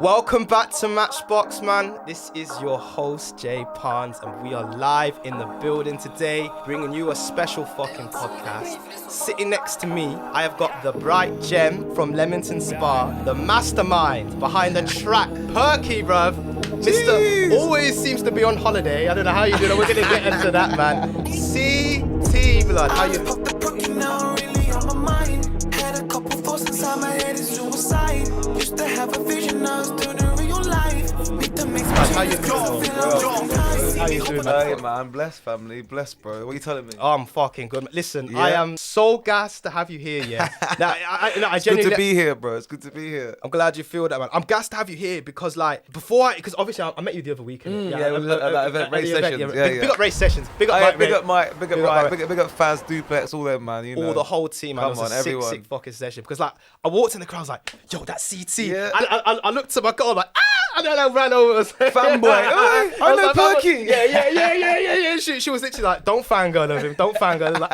Welcome back to Matchbox, man. This is your host, Jay Pons, and we are live in the building today, bringing you a special fucking podcast. Sitting next to me, I have got the bright gem from Leamington Spar, the mastermind behind the track, Perky, bruv. Mr. Always seems to be on holiday. I don't know how you do it. We're gonna get into that, man. CT, blood. How you? Pop the Perky now, really on my mind. Had a couple thoughts inside my head, it's suicide. Used to have a vision, now it's turning real life. Beat the mix, How you doing, How you doing, man? Hey man, blessed family, blessed bro. What are you telling me? Oh, I'm fucking good. Listen, Yeah. I am so gassed to have you here, yeah. Now, I It's good genuinely, to be here, bro. It's good to be here. I'm glad you feel that, man. I'm gassed to have you here because, like, because obviously I met you the other weekend. Yeah, it was at that event, Race Sessions. Big up Race Sessions. Big up Hey, Mike. big up Mike, big up Mike. Mike, big up Faz, Duplex, all them man. You know. All the whole team, man. Come It was on, a sick, everyone. sick fucking session. Because, like, I walked in the crowd, I was like, yo, that's CT. Yeah. I looked at my girl, like, ah! And then I ran over. Fanboy. Oi, I know Perky. Yeah. She was literally like, don't fangirl of him. Don't fangirl. I was like,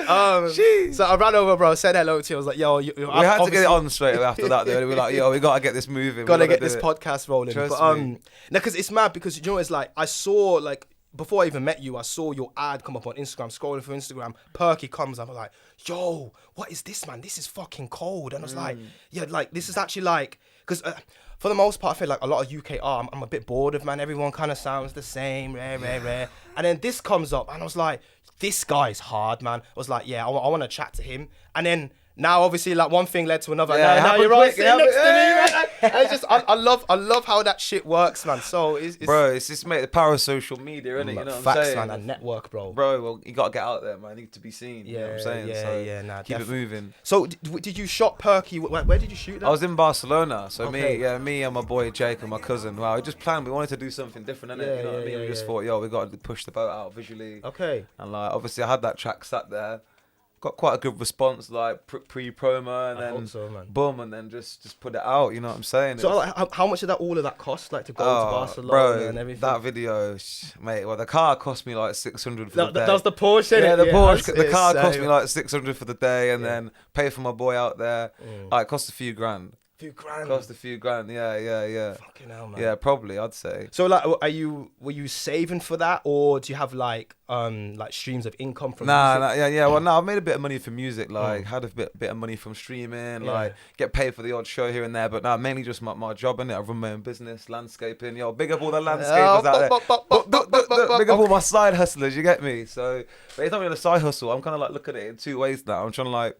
ah! Jeez. So I ran over, bro, said hello to you. I was like, yo, We had to get it on straight away after that though. We were like, yo, we gotta get this moving. Gotta We get do this it. podcast rolling. Trust But me. no, because it's mad because you know it's like I saw like before I even met you, I saw your ad come up on Instagram, scrolling through Instagram. Perky comes up, I'm like, yo, what is this, man? This is fucking cold. And I was like, yeah, like this is actually like, because for the most part, I feel like a lot of UK art, I'm a bit bored of, man. Everyone kind of sounds the same, rare. And then this comes up, and I was like, this guy's hard, man. I was like, yeah, I want to chat to him. And then now, obviously, like one thing led to another. Yeah, Now happened you're right quick, sitting next to me, yeah. man. I just, I love how that shit works, man. So it's Bro, it's just mate the power of social media, innit? You know what I'm facts, saying? man, and network, bro. Bro, well, you gotta get out there, man. You need to be seen. You know what I'm saying? Nah, keep it moving. So did you shot Perky? Where did you shoot that? I was in Barcelona, so Okay. me and my boy Jake and my cousin. Wow, we just planned. We wanted to do something different, innit? Yeah, you know what I mean? yeah, We just yeah. thought, yo, we got to push the boat out visually. Okay. And like, obviously, I had that track sat there, got quite a good response, like pre-promo, and I then hope so, man. boom, and then just put it out. You know what I'm saying? So It's- like, how much did all of that cost? Like to go to Barcelona bro, and everything. that video, mate. Well, the car cost me like 600 for the day. That was the Porsche. Yeah, innit? the Porsche. The it's car cost same. me like 600 for the day, and Yeah. then pay for my boy out there. Like, it cost a few grand. few grand. Cost a few grand. Yeah. Fucking hell, man. Yeah, probably. I'd say. So like, were you saving for that, or do you have like streams of income from? Nah, music? yeah. Well, no, I've made a bit of money from music. Like, had a bit of money from streaming. Yeah. Like, get paid for the odd show here and there. But nah, mainly just my job in it. I run my own business, landscaping. Yo, big up all the landscapers out there. Big up all my side hustlers. You get me? So, but it's not really a side hustle. I'm kind of like looking at it in two ways now. I'm trying to like.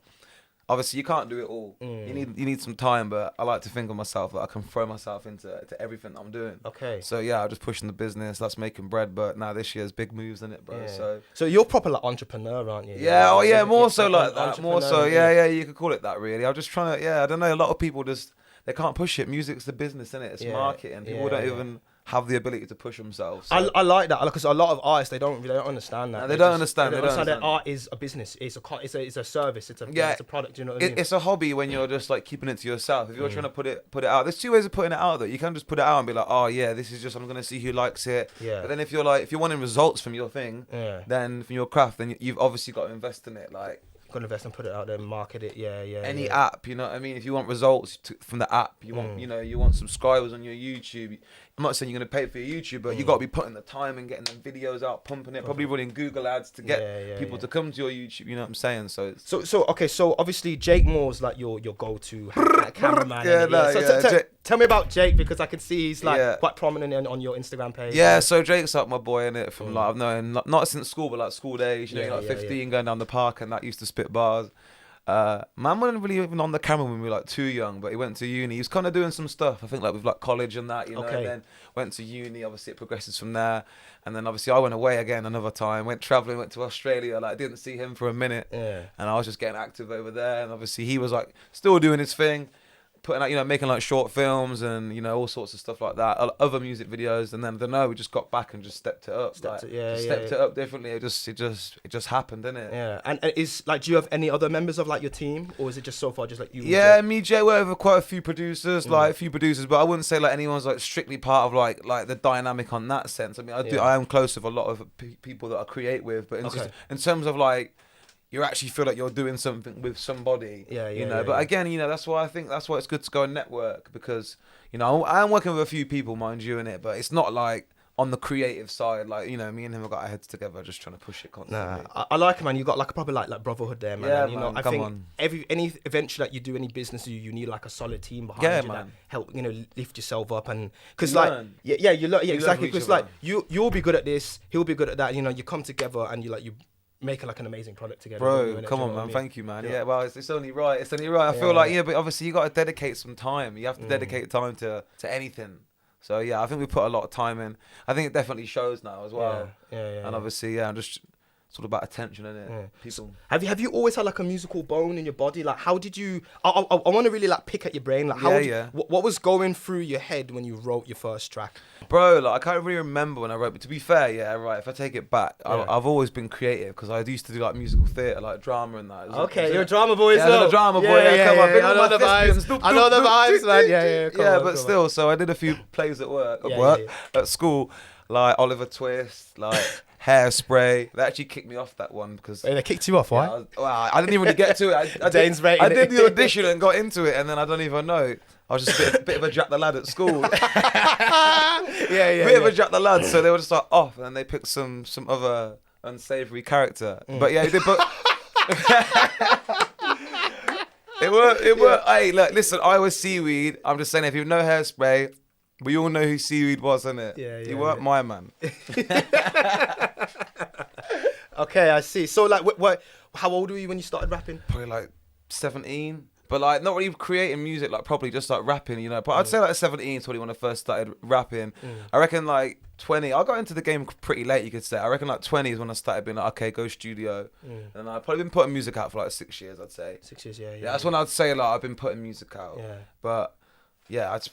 Obviously, you can't do it all. You need some time, but I like to think of myself that I can throw myself into everything I'm doing. Okay. So yeah, I'm just pushing the business. That's making bread. But now this year's big moves in it, bro. Yeah. So So you're proper like entrepreneur, aren't you? yeah, oh yeah, more so like like that. More so, yeah. You could call it that. Really, I'm just trying to. Yeah, I don't know. A lot of people just they can't push it. Music's the business, innit? It's Yeah, marketing. People yeah, don't yeah. even have the ability to push themselves. So. I like that because a lot of artists they don't understand that. No, they don't understand, they don't that understand. art is a business. It's a service. It's a product. You know what I mean? It's a hobby when you're just like keeping it to yourself. If you're trying to put it out, there's two ways of putting it out though. You can just put it out and be like, oh yeah, this is just I'm gonna see who likes it. Yeah. But then if you're wanting results from your thing, Yeah. then from your craft, then you've obviously got to invest in it. Like Gotta invest and put it out there and market it. Yeah. any yeah. app, you know what I mean? If you want results from the app, you want you want subscribers on your YouTube. I'm not saying you're gonna pay for your YouTube, but you got to be putting the time and getting them videos out, pumping it, probably running Google ads to get people to come to your YouTube. You know what I'm saying? So it's So obviously Jake Moore's like your go-to cameraman. Yeah, and no, So yeah, Jake- tell me about Jake because I can see he's like Yeah. quite prominent on your Instagram page. yeah. So Jake's like my boy in it from like I've known not since school, but like school days. You know, Yeah, like yeah, 15 going down the park and that used to spit bars. Man wasn't really even on the camera when we were like too young, but he went to uni. He was kind of doing some stuff, I think, like with like college and that, you know. Okay. And then went to uni. Obviously, it progresses from there. And then obviously, I went away again another time. Went traveling, went to Australia. Like, didn't see him for a minute. Yeah. And I was just getting active over there. And obviously, he was like still doing his thing, putting out, you know, making like short films and you know all sorts of stuff like that, other music videos. And then I don't know, we just got back and just stepped it up. Stepped it up differently. It just happened, didn't it? Yeah. And is like, do you have any other members of like your team, or is it just so far just like you? and Yeah, Jake? me, Jay, we're over quite a few producers, but I wouldn't say like anyone's like strictly part of like the dynamic on that sense. I mean, I am close with a lot of people that I create with, but in terms of like you actually feel like you're doing something with somebody. Yeah, But again, that's why I think that's why it's good to go and network, because I am working with a few people, mind you, in it, but it's not like on the creative side, like me and him have got our heads together, just trying to push it constantly. I like it, man. You got like a proper like brotherhood there, man. Yeah, and, man, I come think on. any venture that you do, any business you need like a solid team behind you man. that help lift yourself up, and because You like learn. you learn, You exactly, learn from because each like other. you'll be good at this, he'll be good at that. You come together and you make like an amazing product together. Bro, come on, man. Thank you, man. Yeah, well, it's only right. It's only right. I feel like, but obviously you got to dedicate some time. You have to dedicate time to anything. So, yeah, I think we put a lot of time in. I think it definitely shows now as well. Yeah. And obviously, I'm just... It's all about attention, isn't it? Yeah. People. Have you always had like a musical bone in your body? Like, how did you? I want to really like pick at your brain. Like, how? What was going through your head when you wrote your first track? Bro, like I can't really remember when I wrote. But to be fair, if I take it back, I've always been creative, because I used to do like musical theatre, like drama and that. Okay, you're a drama boy as well. I'm a drama boy. Come on, I know the vibes. I know the vibes, man. Yeah. But still, so I did a few plays at work, at school, like Oliver Twist, like. Hairspray. They actually kicked me off that one because they kicked you off. Why? I didn't even really get to it. I did the audition and got into it, and then I don't even know. I was just a bit of a Jack the Lad at school. Bit of a Jack the Lad. So they were just like off, and then they picked some other unsavory character. But yeah, they put. It worked. Hey, look, listen. I was Seaweed. I'm just saying, if you know Hairspray, we all know who Seaweed was, innit? He weren't my man. Okay, I see. So, like, how old were you when you started rapping? Probably like 17. But like, not really creating music, like properly, just like rapping, But I'd say like 17, 20 when I first started rapping. I reckon like 20. I got into the game pretty late, you could say. I reckon like 20 is when I started being like, okay, go studio. And I've probably been putting music out for like 6 years, I'd say. 6 years, yeah. That's when I'd say like I've been putting music out. Yeah. But yeah, I've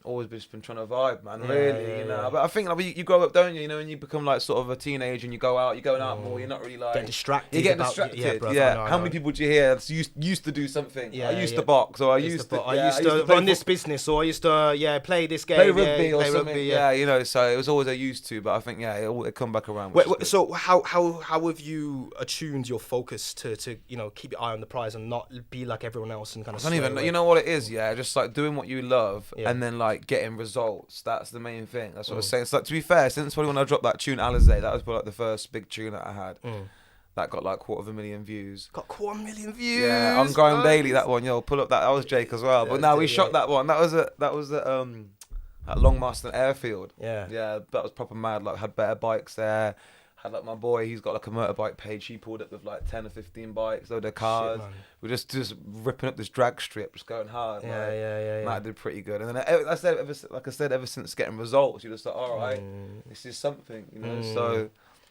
always been trying to vibe, man. Really, But I think like you grow up, don't you? And you become like sort of a teenager, and you're going out more. You're not really like getting distracted. You get distracted. Yeah, bro, How many people do you hear that's used to do something? Yeah, I used to box, or I used to run this business, or I used to play this game, play rugby or play something. Rugby, So it was always a used to, but I think it come back around. So how have you attuned your focus to keep your eye on the prize and not be like everyone else and kind of? I don't even know. You know what it is, just like doing what you love and then like getting results. That's the main thing. That's what I was saying. So like, to be fair, since probably when I dropped that tune Alizé, that was probably like the first big tune that I had. That got like 250,000 views. Got 250,000 views. Yeah, I'm growing daily. That one, pull up that. That was Jake as well. But now we shot that one. That was at Longmarston Airfield. Yeah, that was proper mad. Like had better bikes there. Had like my boy, he's got like a motorbike page. He pulled up with like 10 or 15 bikes, load of cars. Shit, we're just ripping up this drag strip, just going hard. Yeah. That did pretty good. And then ever since getting results, you're just like, all right, this is something,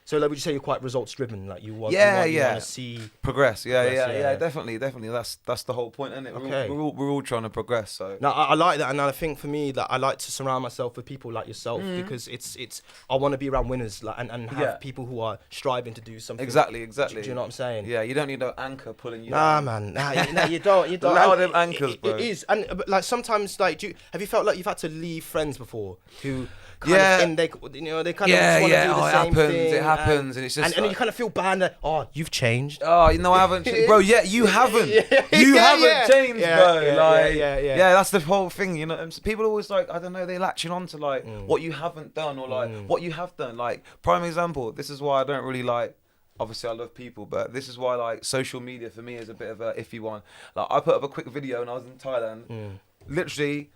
So like, would you say you're quite results driven? Like you want to see progress. Yeah, definitely. That's the whole point, isn't it? Okay. We're all trying to progress. So now I like that, and I think for me that I like to surround myself with people like yourself because it's I want to be around winners, like and have people who are striving to do something. Exactly. Do you know what I'm saying? Yeah, you don't need no anchor pulling you. Nah, man. Nah, you don't. You don't. Allow them anchors, bro. It is, and but, like sometimes, like, have you felt like you've had to leave friends before who? They kind of just want to do the same thing. It happens, and it's just and you kind of feel bad that you've changed. I haven't changed, bro. Yeah, you haven't. You haven't changed, bro. That's the whole thing, People always like, I don't know, they latching on to like what you haven't done or like what you have done. Like prime example. This is why I don't really like. Obviously, I love people, but this is why like social media for me is a bit of a iffy one. Like I put up a quick video when I was in Thailand. Literally.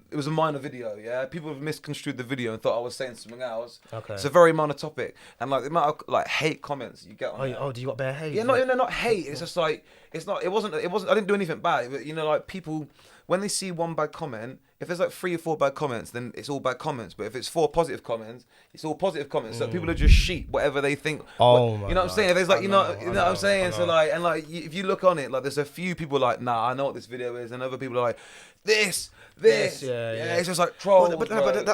It was a minor video, People have misconstrued the video and thought I was saying something else. Okay. It's a very minor topic, and like the amount of like hate comments you get on it. Oh, do you got bare hate? Yeah, not hate. It's just like it wasn't. I didn't do anything bad. But like people, when they see one bad comment, if there's like 3 or 4 bad comments, then it's all bad comments. But if it's 4 positive comments, it's all positive comments. So people are just sheep, whatever they think. Oh my You know what I'm saying? If there's like, you know what I'm saying? So like, and like, if you look on it, like, there's a few people like, nah, I know what this video is, and other people are like, this. It's just like trolls. But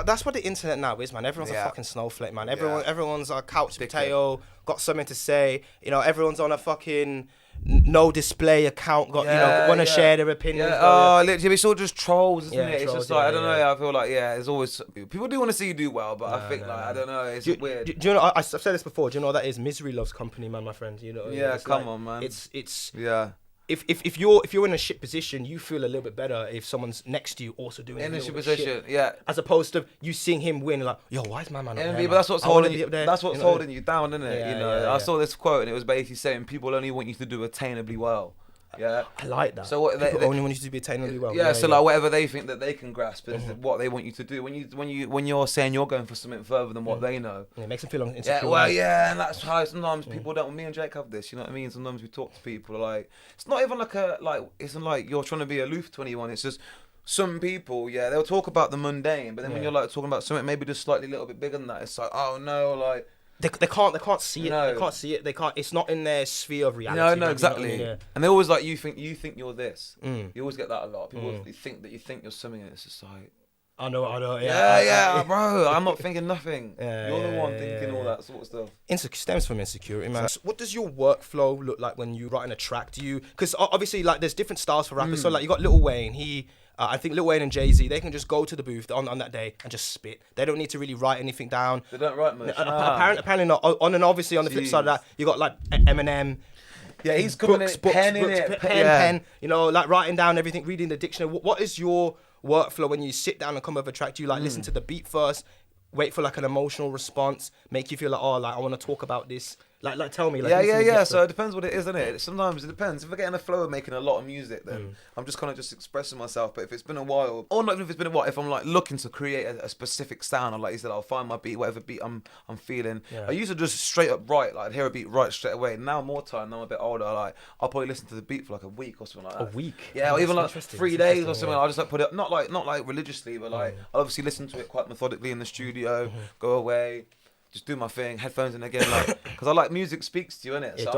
that's what the internet now is, man. Everyone's a fucking snowflake, man. Everyone's a couch potato, got something to say. Everyone's on a fucking no display account got want to share their opinions. Yeah. Literally, it's all just trolls, isn't it? It's trolls, just like I don't know. I feel like there's always people do want to see you do well, but I think I don't know. It's weird. Do you know? I've said this before. Do you know what that is? Misery loves company, man. My friend. You know. Yeah, come on, man. It's yeah. If you're in a shit position, you feel a little bit better if someone's next to you also doing In a a little shit bit position, shit. yeah. As opposed to you seeing him win, like, yo, why is my man up there, Envy, man? but that's what's I wanna holding be you. up there. That's what's holding you down, isn't it? Yeah, I saw this quote and it was basically saying people only want you to do attainably well. Yeah, I like that. So what People only want you to be attainably well. Yeah, so like whatever they think that they can grasp is what they want you to do. When you're saying you're going for something further than what they know, it makes them feel insecure. And that's how sometimes people don't. Me and Jake have this. You know what I mean? Sometimes we talk to people like it's not even it's not like you're trying to be aloof to anyone. It's just some people, they'll talk about the mundane, but then when you're like talking about something maybe just slightly a little bit bigger than that, it's like, oh no, like. They can't see it. No. They can't see it. They can't. It's not in their sphere of reality. No, exactly. You know what I mean? And they always like you think you're this. You always get that a lot. People think that you think you're something, and it's just like. I know. Yeah, bro. I'm not thinking nothing. You're the one thinking all that sort of stuff. Stems from insecurity, man. So what does your workflow look like when you're writing a track? Do you? Because obviously, like, there's different styles for rappers. So like, you got Lil Wayne. I think Lil Wayne and Jay-Z, they can just go to the booth on that day and just spit. They don't need to really write anything down. They don't write much. Apparently not. Obviously on the flip side of that, you got like Eminem. Yeah, he's coming books, in, pen. You know, like writing down everything, reading the dictionary. What is your workflow when you sit down and come up with a track? Do you like listen to the beat first, wait for like an emotional response, make you feel like, oh, like I want to talk about this? Like tell me. Like, yeah. So it depends what it is, isn't it? Sometimes it depends. If I get in the flow of making a lot of music, then I'm just kind of just expressing myself. But if it's been a while, or not even if it's been a while, if I'm like looking to create a specific sound, or like you said, I'll find my beat, whatever beat I'm feeling. Yeah. I used to just straight up write, like I'd hear a beat right straight away. Now more time, now I'm a bit older, like I'll probably listen to the beat for like a week or something like that. A week? Yeah, or even like 3 days or something. I'll just like put it not like religiously, but like I'll obviously listen to it quite methodically in the studio, go away. Just do my thing, headphones in again, like, because I like music speaks to you, innit? So I'm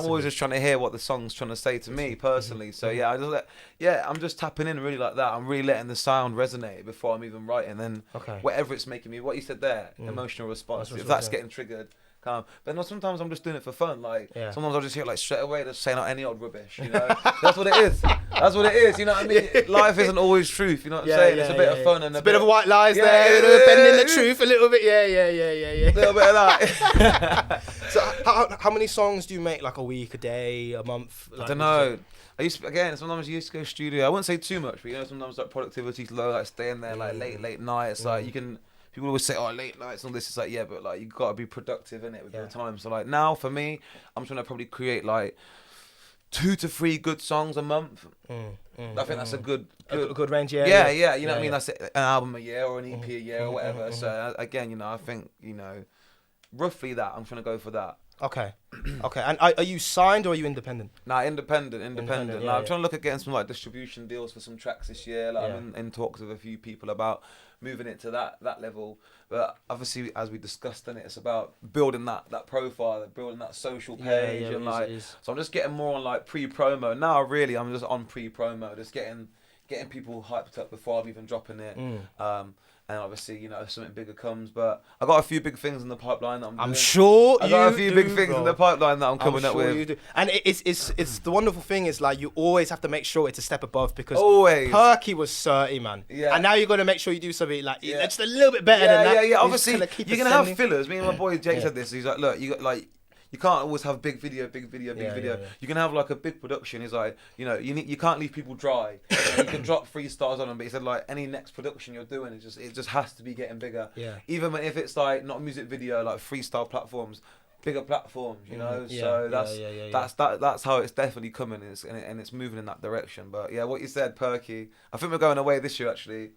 always just trying to hear what the song's trying to say to me personally. So I'm just tapping in really like that. I'm really letting the sound resonate before I'm even writing. Then whatever it's making me, what you said there, emotional response. If that's getting triggered, calm. But no, sometimes I'm just doing it for fun. Like sometimes I'll just hear like straight away just saying out any old rubbish. You know, that's what it is. That's what it is. You know what I mean? Life isn't always truth. You know what I'm saying? It's a bit of fun and a bit of white lies there. Bending the truth a little bit. Yeah. A little bit of that. So how many songs do you make? Like a week, a day, a month? Like, I don't know. Sometimes I used to go to studio. I wouldn't say too much, but you know, sometimes like productivity's low, like staying there like late nights. Like you can. People always say, oh, late nights and all this. It's like, yeah, but like you got to be productive in it with your time. So like now for me, I'm trying to probably create like 2 to 3 good songs a month. I think that's a good range. Yeah. You know what I mean? That's an album a year or an EP a year or whatever. So again, you know, I think, you know, roughly that. I'm trying to go for that. Okay. And are you signed or are you independent? Nah, independent. I'm trying to look at getting some like distribution deals for some tracks this year. Like I'm in talks with a few people about moving it to that level. But obviously, as we discussed in it, it's about building that profile, building that social page, and like. So I'm just getting more on like pre-promo now. Really, I'm just on pre-promo, just getting people hyped up before I'm even dropping it. And obviously, you know, if something bigger comes, but I got a few big things in the pipeline that I'm sure I got a few big things in the pipeline that I'm coming up with. You do. And it's the wonderful thing is like you always have to make sure it's a step above because always. Perky was 30, man. Yeah. And now you're gonna make sure you do something like just a little bit better than that. Yeah. Obviously, you're gonna have fillers. Me and my boy Jake said this. He's like, look, you got like. You can't always have big video. You can have like a big production. He's like, you know, you can't leave people dry. You can drop freestyles on them, but he said like any next production you're doing, it just has to be getting bigger. Yeah. Even if it's like not music video, like freestyle platforms, bigger platforms, you know. So that's how it's definitely coming, and it's moving in that direction. But yeah, what you said, Perky. I think we're going away this year actually.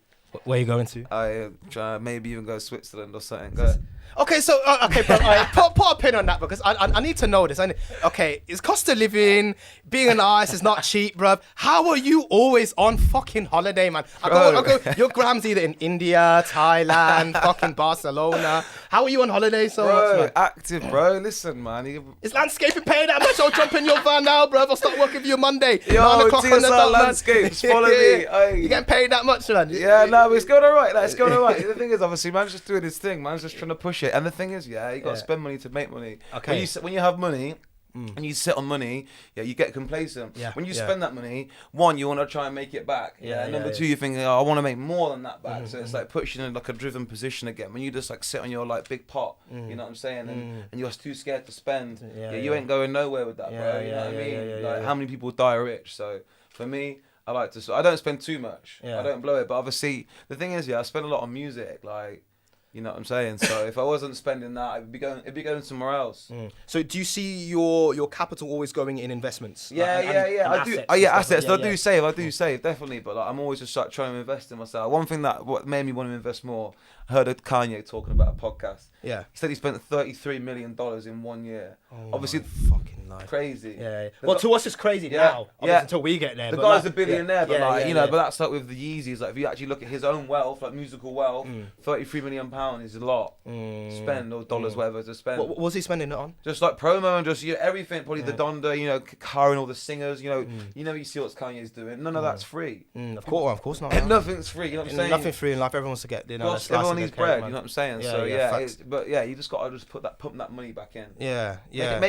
Where are you going to? I try maybe even go to Switzerland or something. Go. Okay, so bro, put a pin on that because I need to know this. Okay, it's cost of living, being an artist is not cheap, bruv. How are you always on fucking holiday, man? I go, your gram's either in India, Thailand, fucking Barcelona. How are you on holiday so much, man? Active, bro. Listen, man. Is landscaping paying that much? I'll jump in your van now, bruv. I'll start working for you Monday. Yo, 9 o'clock on the dot, Landscapes, follow me. You getting paid that much, man? Yeah, no, it's going alright. It's going alright. The thing is, obviously, man's just doing his thing. Man's just trying to push it. And the thing is, you got to spend money to make money. Okay. When you have money, and you sit on money, you get complacent. Yeah, When you yeah. spend that money, one, you want to try and make it back. Number two, you're thinking, I want to make more than that back. So it's like puts you in like a driven position again. When you just like sit on your like big pot, you know what I'm saying, and you're too scared to spend. You ain't going nowhere with that, bro. You know what I mean? Like how many people die rich? So for me, I like to. I don't spend too much. I don't blow it, but obviously the thing is, I spend a lot on music, like. You know what I'm saying? So if I wasn't spending that, it'd be going somewhere else. So do you see your capital always going in investments? Yeah. I do. Assets. I do save definitely. But like, I'm always just like trying to invest in myself. One thing what made me want to invest more, I heard of Kanye talking about a podcast. Yeah. He said he spent $33 million in 1 year. Obviously, fucking life. crazy. Yeah. Well, to us it's crazy now. Yeah. Until we get there. The but guy's like, a billionaire, but like you know, yeah. but that's like with the Yeezys. Like if you actually look at his own wealth, like musical wealth, £33 million is a lot. Spend or dollars, whatever to spend. What was he spending it on? Just like promo and just everything. Probably the Donda, hiring all the singers. You see what Kanye's doing. None of that's free. Of course not. Nothing's free. You know what I'm saying? Nothing free in life. Everyone wants to get everyone needs bread. You know what I'm saying? Yeah, So facts. but you just gotta just pump that money back in. Yeah.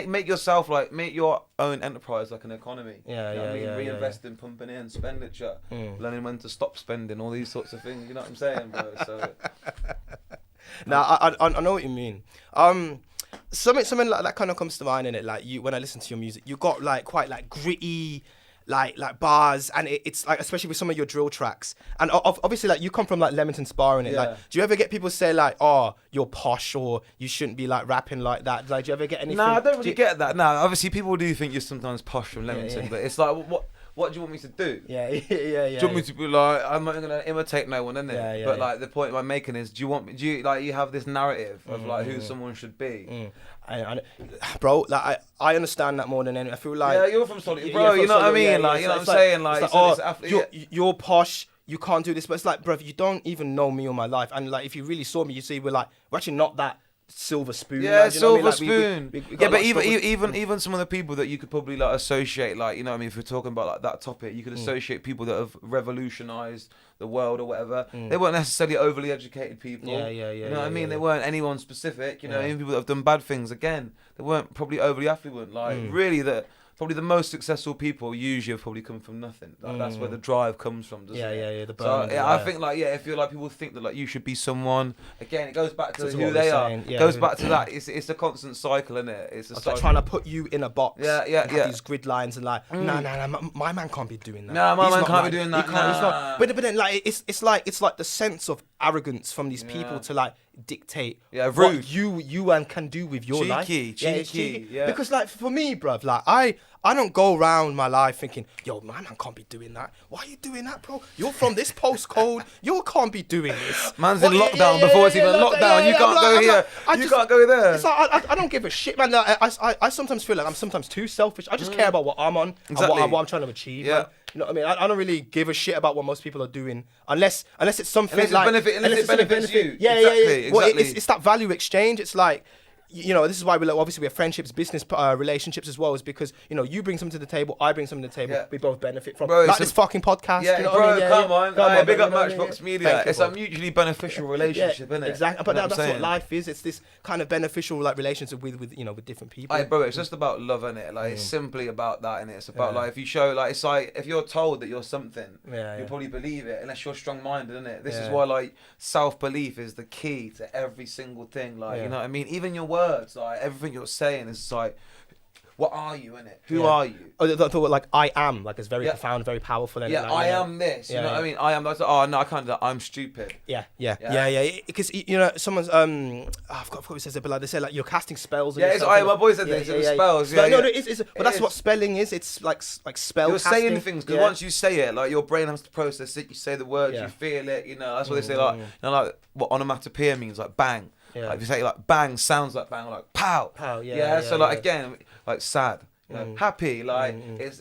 Make yourself make your own enterprise like an economy. Yeah, You know what I mean? yeah. Reinvest in pumping in expenditure, learning when to stop spending, all these sorts of things. You know what I'm saying, bro? So. Now I know what you mean. Something like that kind of comes to mind in it. Like when I listen to your music, you got like quite like gritty, like bars, and it's like especially with some of your drill tracks. And obviously like you come from like Leamington spar in it. Yeah. Like, do you ever get people say like, oh, you're posh or you shouldn't be like rapping like that? Like, do you ever get anything? No, I don't really get that. No, obviously people do think you're sometimes posh from Leamington, but it's like what do you want me to do? Yeah. Do you want me to be like, I'm not gonna imitate no one, innit? Yeah, but like the point I'm making is, do you have this narrative of like who someone should be? Bro, like I understand that more than anything. I feel like you're from Solid, bro. You know what I mean? Like, you know what I'm saying? Like, you're posh. You can't do this, but it's like, bro, you don't even know me or my life, and like if you really saw me, you see we're actually not that silver spoon. Yeah, man, you know what I silver mean? spoon. We got Yeah, a but lot of struggles. even some of the people that you could probably like associate, like, you know what I mean, if we're talking about like that topic, you could associate people that have revolutionized the world or whatever. They weren't necessarily overly educated people. Yeah. You know what I mean? They weren't anyone specific. You know, even people that have done bad things, again, they weren't probably overly affluent. Like really probably the most successful people usually have probably come from nothing. Like, that's where the drive comes from, doesn't it? Yeah. The So burn, I think like if you're like people think that like you should be someone, again it goes back to That's who what they we're are. saying, yeah. Goes back to that. It's a constant cycle, isn't it? It's like trying to put you in a box. Yeah. and have these grid lines and like, nah, my man can't be doing that. Nah, my He's man not can't be like- doing that, he can't- he's not- nah. But then like it's like the sense of arrogance from these people to like dictate rude. what you and can do with your life. It's Cheeky, yeah. Because like for me, bruv, like I don't go around my life thinking, yo, my man can't be doing that. Why are you doing that, bro? You're from this postcode. You can't be doing this. Man's in lockdown before it's even lockdown. You can't go here. You can't go there. It's like, I don't give a shit, man. Like, I sometimes feel like I'm sometimes too selfish. I just care about what I'm on Exactly. and what I'm trying to achieve. Yeah. Man. You know what I mean? I don't really give a shit about what most people are doing unless it's something Unless it like benefits you. Yeah. Exactly, Well, exactly. it's that value exchange. It's like, you know, this is why we obviously we have friendships, business relationships as well, is because, you know, you bring something to the table, I bring something to the table, Yeah. we both benefit from. Bro, like this fucking podcast. Yeah, you know bro, what I mean? come on. Hey, big up man, Matchbox Media. Thank you, It's bro. a mutually beneficial relationship, isn't it? Exactly, but You know that's I'm what saying? life is. It's this kind of beneficial like relationship with you know with different people. Hey, bro, it's just about love, innit? Like, it's simply about that, innit? It's about, like, if you show, like, it's like, if you're told that you're something, you'll probably believe it, unless you're strong-minded, innit? This is why, like, self-belief is the key to every single thing, like, you know what I mean? Even your words, like, everything you're saying is like, what are you, innit? Who are you? Oh, I thought like I am, like it's very profound, very powerful. Yeah, like, I you know. am this. You Yeah, know what I yeah. mean? I am. Like, oh no, I can't do that. I'm stupid. Yeah. Because you know, someone's I forgot who says it, but like they say like you're casting spells. On Yeah, it's yourself, my boy said this. It was spells. Yeah, No, yeah. it's but that's what spelling is. It's like spell. You're casting. saying things because once you say it, like your brain has to process it. You say the words, you feel it. You know, that's what they say. Like, you know, like what onomatopoeia means, like bang. Yeah. Like if you say like bang, sounds like bang, like pow. Pow, yeah, Yeah. yeah, So like yeah. again, like sad. You know, happy, like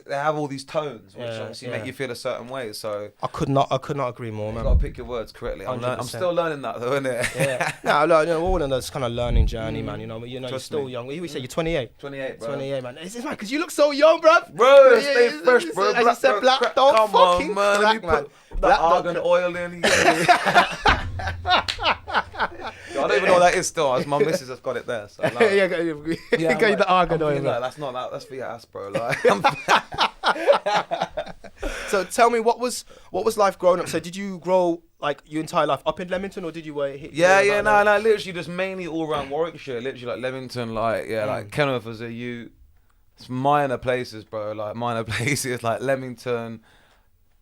they have all these tones which Yeah, obviously yeah. make you feel a certain way. So I could not agree more, you man. gotta pick your words correctly. I'm 100%. still learning that though, innit? Yeah. No, we're all on this kind of learning journey, man. You know, you're Trust still me. young. We say you're 28. 28, bro. 28, man. It's man, because you look so young, bro. Bro, Yeah, stay yeah, fresh, yeah, bro. as you said, black dog, come fucking on, man. black, Let me man. put Black that dog. argan oil in. I don't even know what that is still. My missus has got it there. So, like, yeah, I'm got the argan oil. like, that's not that. That's for your ass, bro. Like, So tell me, what was life growing up? So did you grow like your entire life up in Leamington, or did you hit? literally just mainly all around Warwickshire. Literally like Leamington, like Kenilworth as a youth. It's minor places, bro. Like minor places, like Leamington.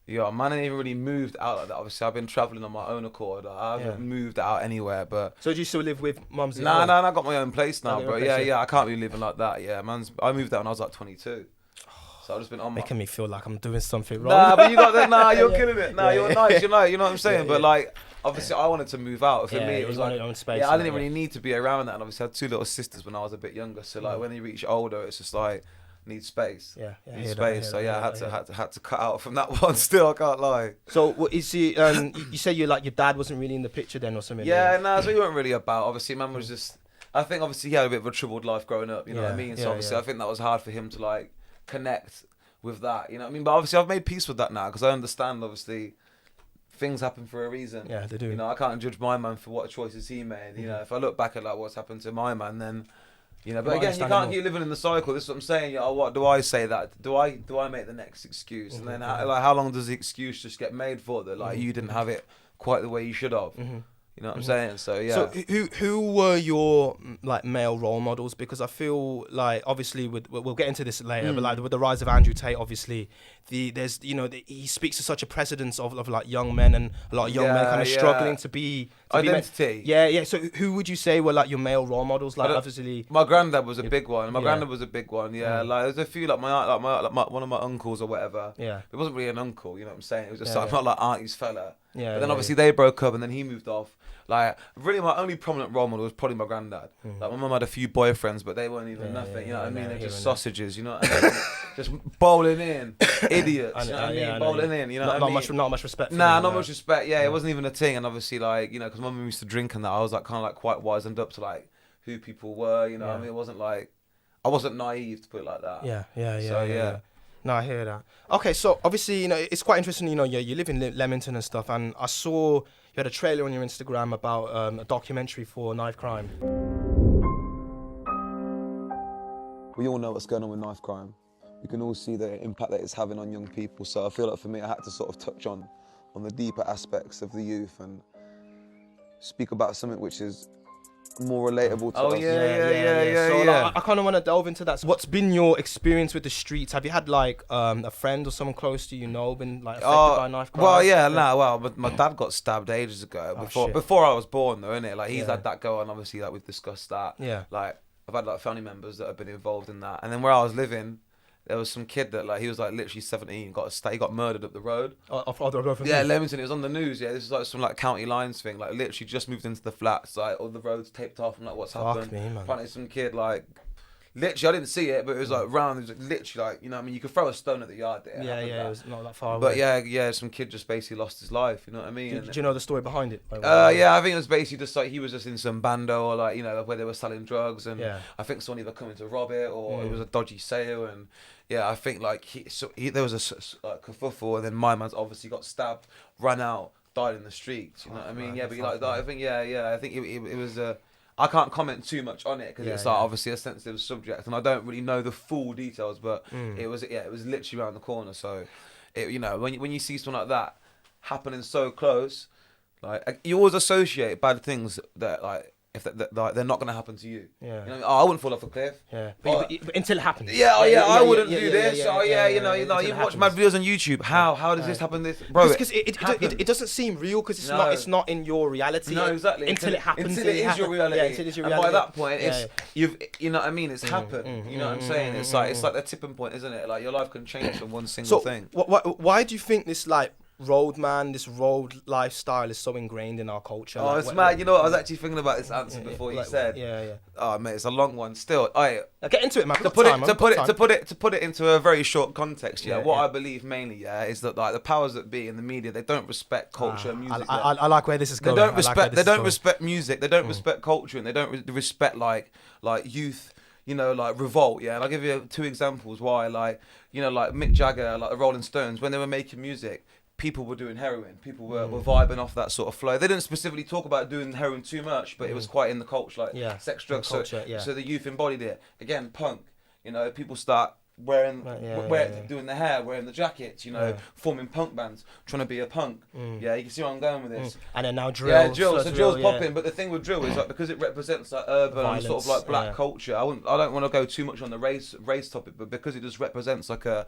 Yeah, man, I ain't even really moved out like that. Obviously, I've been traveling on my own accord. I haven't moved out anywhere, but. So do you still live with mums? Nah, I got my own place now, bro. Place, Yeah, I can't be living like that. Yeah, I moved out when I was like 22. So I've just been on my... Making me feel like I'm doing something wrong. Nah, but you got that. Nah, you're killing it. Nah, you're nice. You know what I'm saying? But like, obviously, I wanted to move out. For me, it was like, your own space. I didn't really need to be around that. And obviously, I had 2 little sisters when I was a bit younger. So like, when they reach older, it's just like, need space. Need space. So I had to cut out from that one. Still, I can't lie. So what is he? You say your dad wasn't really in the picture then, or something? Yeah, nah, so he weren't really about. Obviously, man was just. I think obviously he had a bit of a troubled life growing up. You know what I mean? So obviously, I think that was hard for him to like connect with that. You know what I mean? But obviously, I've made peace with that now because I understand. Obviously, things happen for a reason. Yeah, they do. You know, I can't judge my man for what choices he made. You know, if I look back at like what's happened to my man, then. You know, but again, you can't keep living in the cycle. This is what I'm saying. You know, what do I say that? Do I make the next excuse? And then, how long does the excuse just get made for that? Like, you didn't have it quite the way you should have. You know what I'm saying? So yeah. So who were your like male role models? Because I feel like obviously we'll get into this later, but like with the rise of Andrew Tate, obviously he speaks to such a precedence of like young men, and a lot of young men kind of struggling to be identity. So who would you say were like your male role models? Like obviously my granddad was a big one. Granddad was a big one. Yeah, like there's a few like my one of my uncles or whatever. Yeah, it wasn't really an uncle. You know what I'm saying? It was just not like auntie's fella. Yeah. But then obviously they broke up, and then he moved off. Like, really, my only prominent role model was probably my granddad. Like, my mum had a few boyfriends, but they weren't even nothing. You know what I mean? They're just sausages. You know what I mean? Just bowling in, idiots. You know what I mean? Bowling in. You know what I mean? Not much respect. Nah, not much respect. Yeah, it wasn't even a thing. And obviously, like, you know, because my mum used to drink and that, I was like kind of like quite wizened up to like who people were. You know what I mean? It wasn't like I wasn't naive, to put it like that. Yeah. No, I hear that. Okay, so obviously, you know, it's quite interesting. You know, you live in Leamington and stuff, and I saw you had a trailer on your Instagram about a documentary for knife crime. We all know what's going on with knife crime. We can all see the impact that it's having on young people. So I feel like for me, I had to sort of touch on the deeper aspects of the youth and speak about something which is more relatable to us. So like, I kind of want to delve into that. So what's been your experience with the streets? Have you had like a friend or someone close to you know been like affected by knife crime? But my dad got stabbed ages ago before I was born though, innit? Like he's had that go on, obviously, like we've discussed that. Yeah. Like I've had like family members that have been involved in that, and then where I was living, there was some kid that like he was like literally 17, he got murdered up the road. Yeah, Leamington. It was on the news. Yeah, this is like some like county lines thing. Like literally just moved into the flats. Like all the roads taped off. I'm like, what's happened? Me, man. Apparently some kid like. Literally, I didn't see it, but it was like round. It was like, literally like, you know what I mean? You could throw a stone at the yard there. It was not that far away. But yeah, some kid just basically lost his life, you know what I mean? Do you know the story behind it? Yeah, I think it was basically just like he was just in some bando or like, you know, where they were selling drugs, and I think someone either coming to rob it or it was a dodgy sale, and yeah, I think like there was a kerfuffle, and then my man's obviously got stabbed, ran out, died in the streets, you know what I mean? Yeah, but like I think I think it was I can't comment too much on it because it's like obviously a sensitive subject, and I don't really know the full details. But it was literally around the corner. So, you know, when you see something like that happening so close, like you always associate bad things that like if like, they're not going to happen to you. Yeah. You know, I wouldn't fall off a cliff. Yeah. But until it happens. I wouldn't do this. You watch my videos on YouTube. How does this happen? This, bro. Because it doesn't seem real because it's not in your reality. No, exactly. Until it happens. Until it is your reality. Yeah, until it is your reality. And by that point, you know what I mean? It's happened. You know what I'm saying? It's like the tipping point, isn't it? Like your life can change from one single thing. Why do you think this like road lifestyle is so ingrained in our culture? Oh, it's mad. You know what? I was actually thinking about this answer before you said. Oh, mate, it's a long one. Still, get into it, man. To put it into a very short context. What I believe mainly, is that like the powers that be in the media, they don't respect culture and music. I like where this is going. They don't respect music. They don't respect culture, and they don't respect like youth. You know, like revolt, and I'll give you 2 examples why. Like, you know, like Mick Jagger, like the Rolling Stones, when they were making music, people were doing heroin. People were vibing off that sort of flow. They didn't specifically talk about doing heroin too much, but it was quite in the culture, like sex, drugs. Culture, so the youth embodied it. Again, punk. You know, people start wearing, doing the hair, wearing the jackets. You know, forming punk bands, trying to be a punk. Yeah, you can see where I'm going with this. And then now drill. Yeah, drill. So drill's popping, but the thing with drill is like because it represents like urban and sort of like black culture. I don't want to go too much on the race topic, but because it just represents like a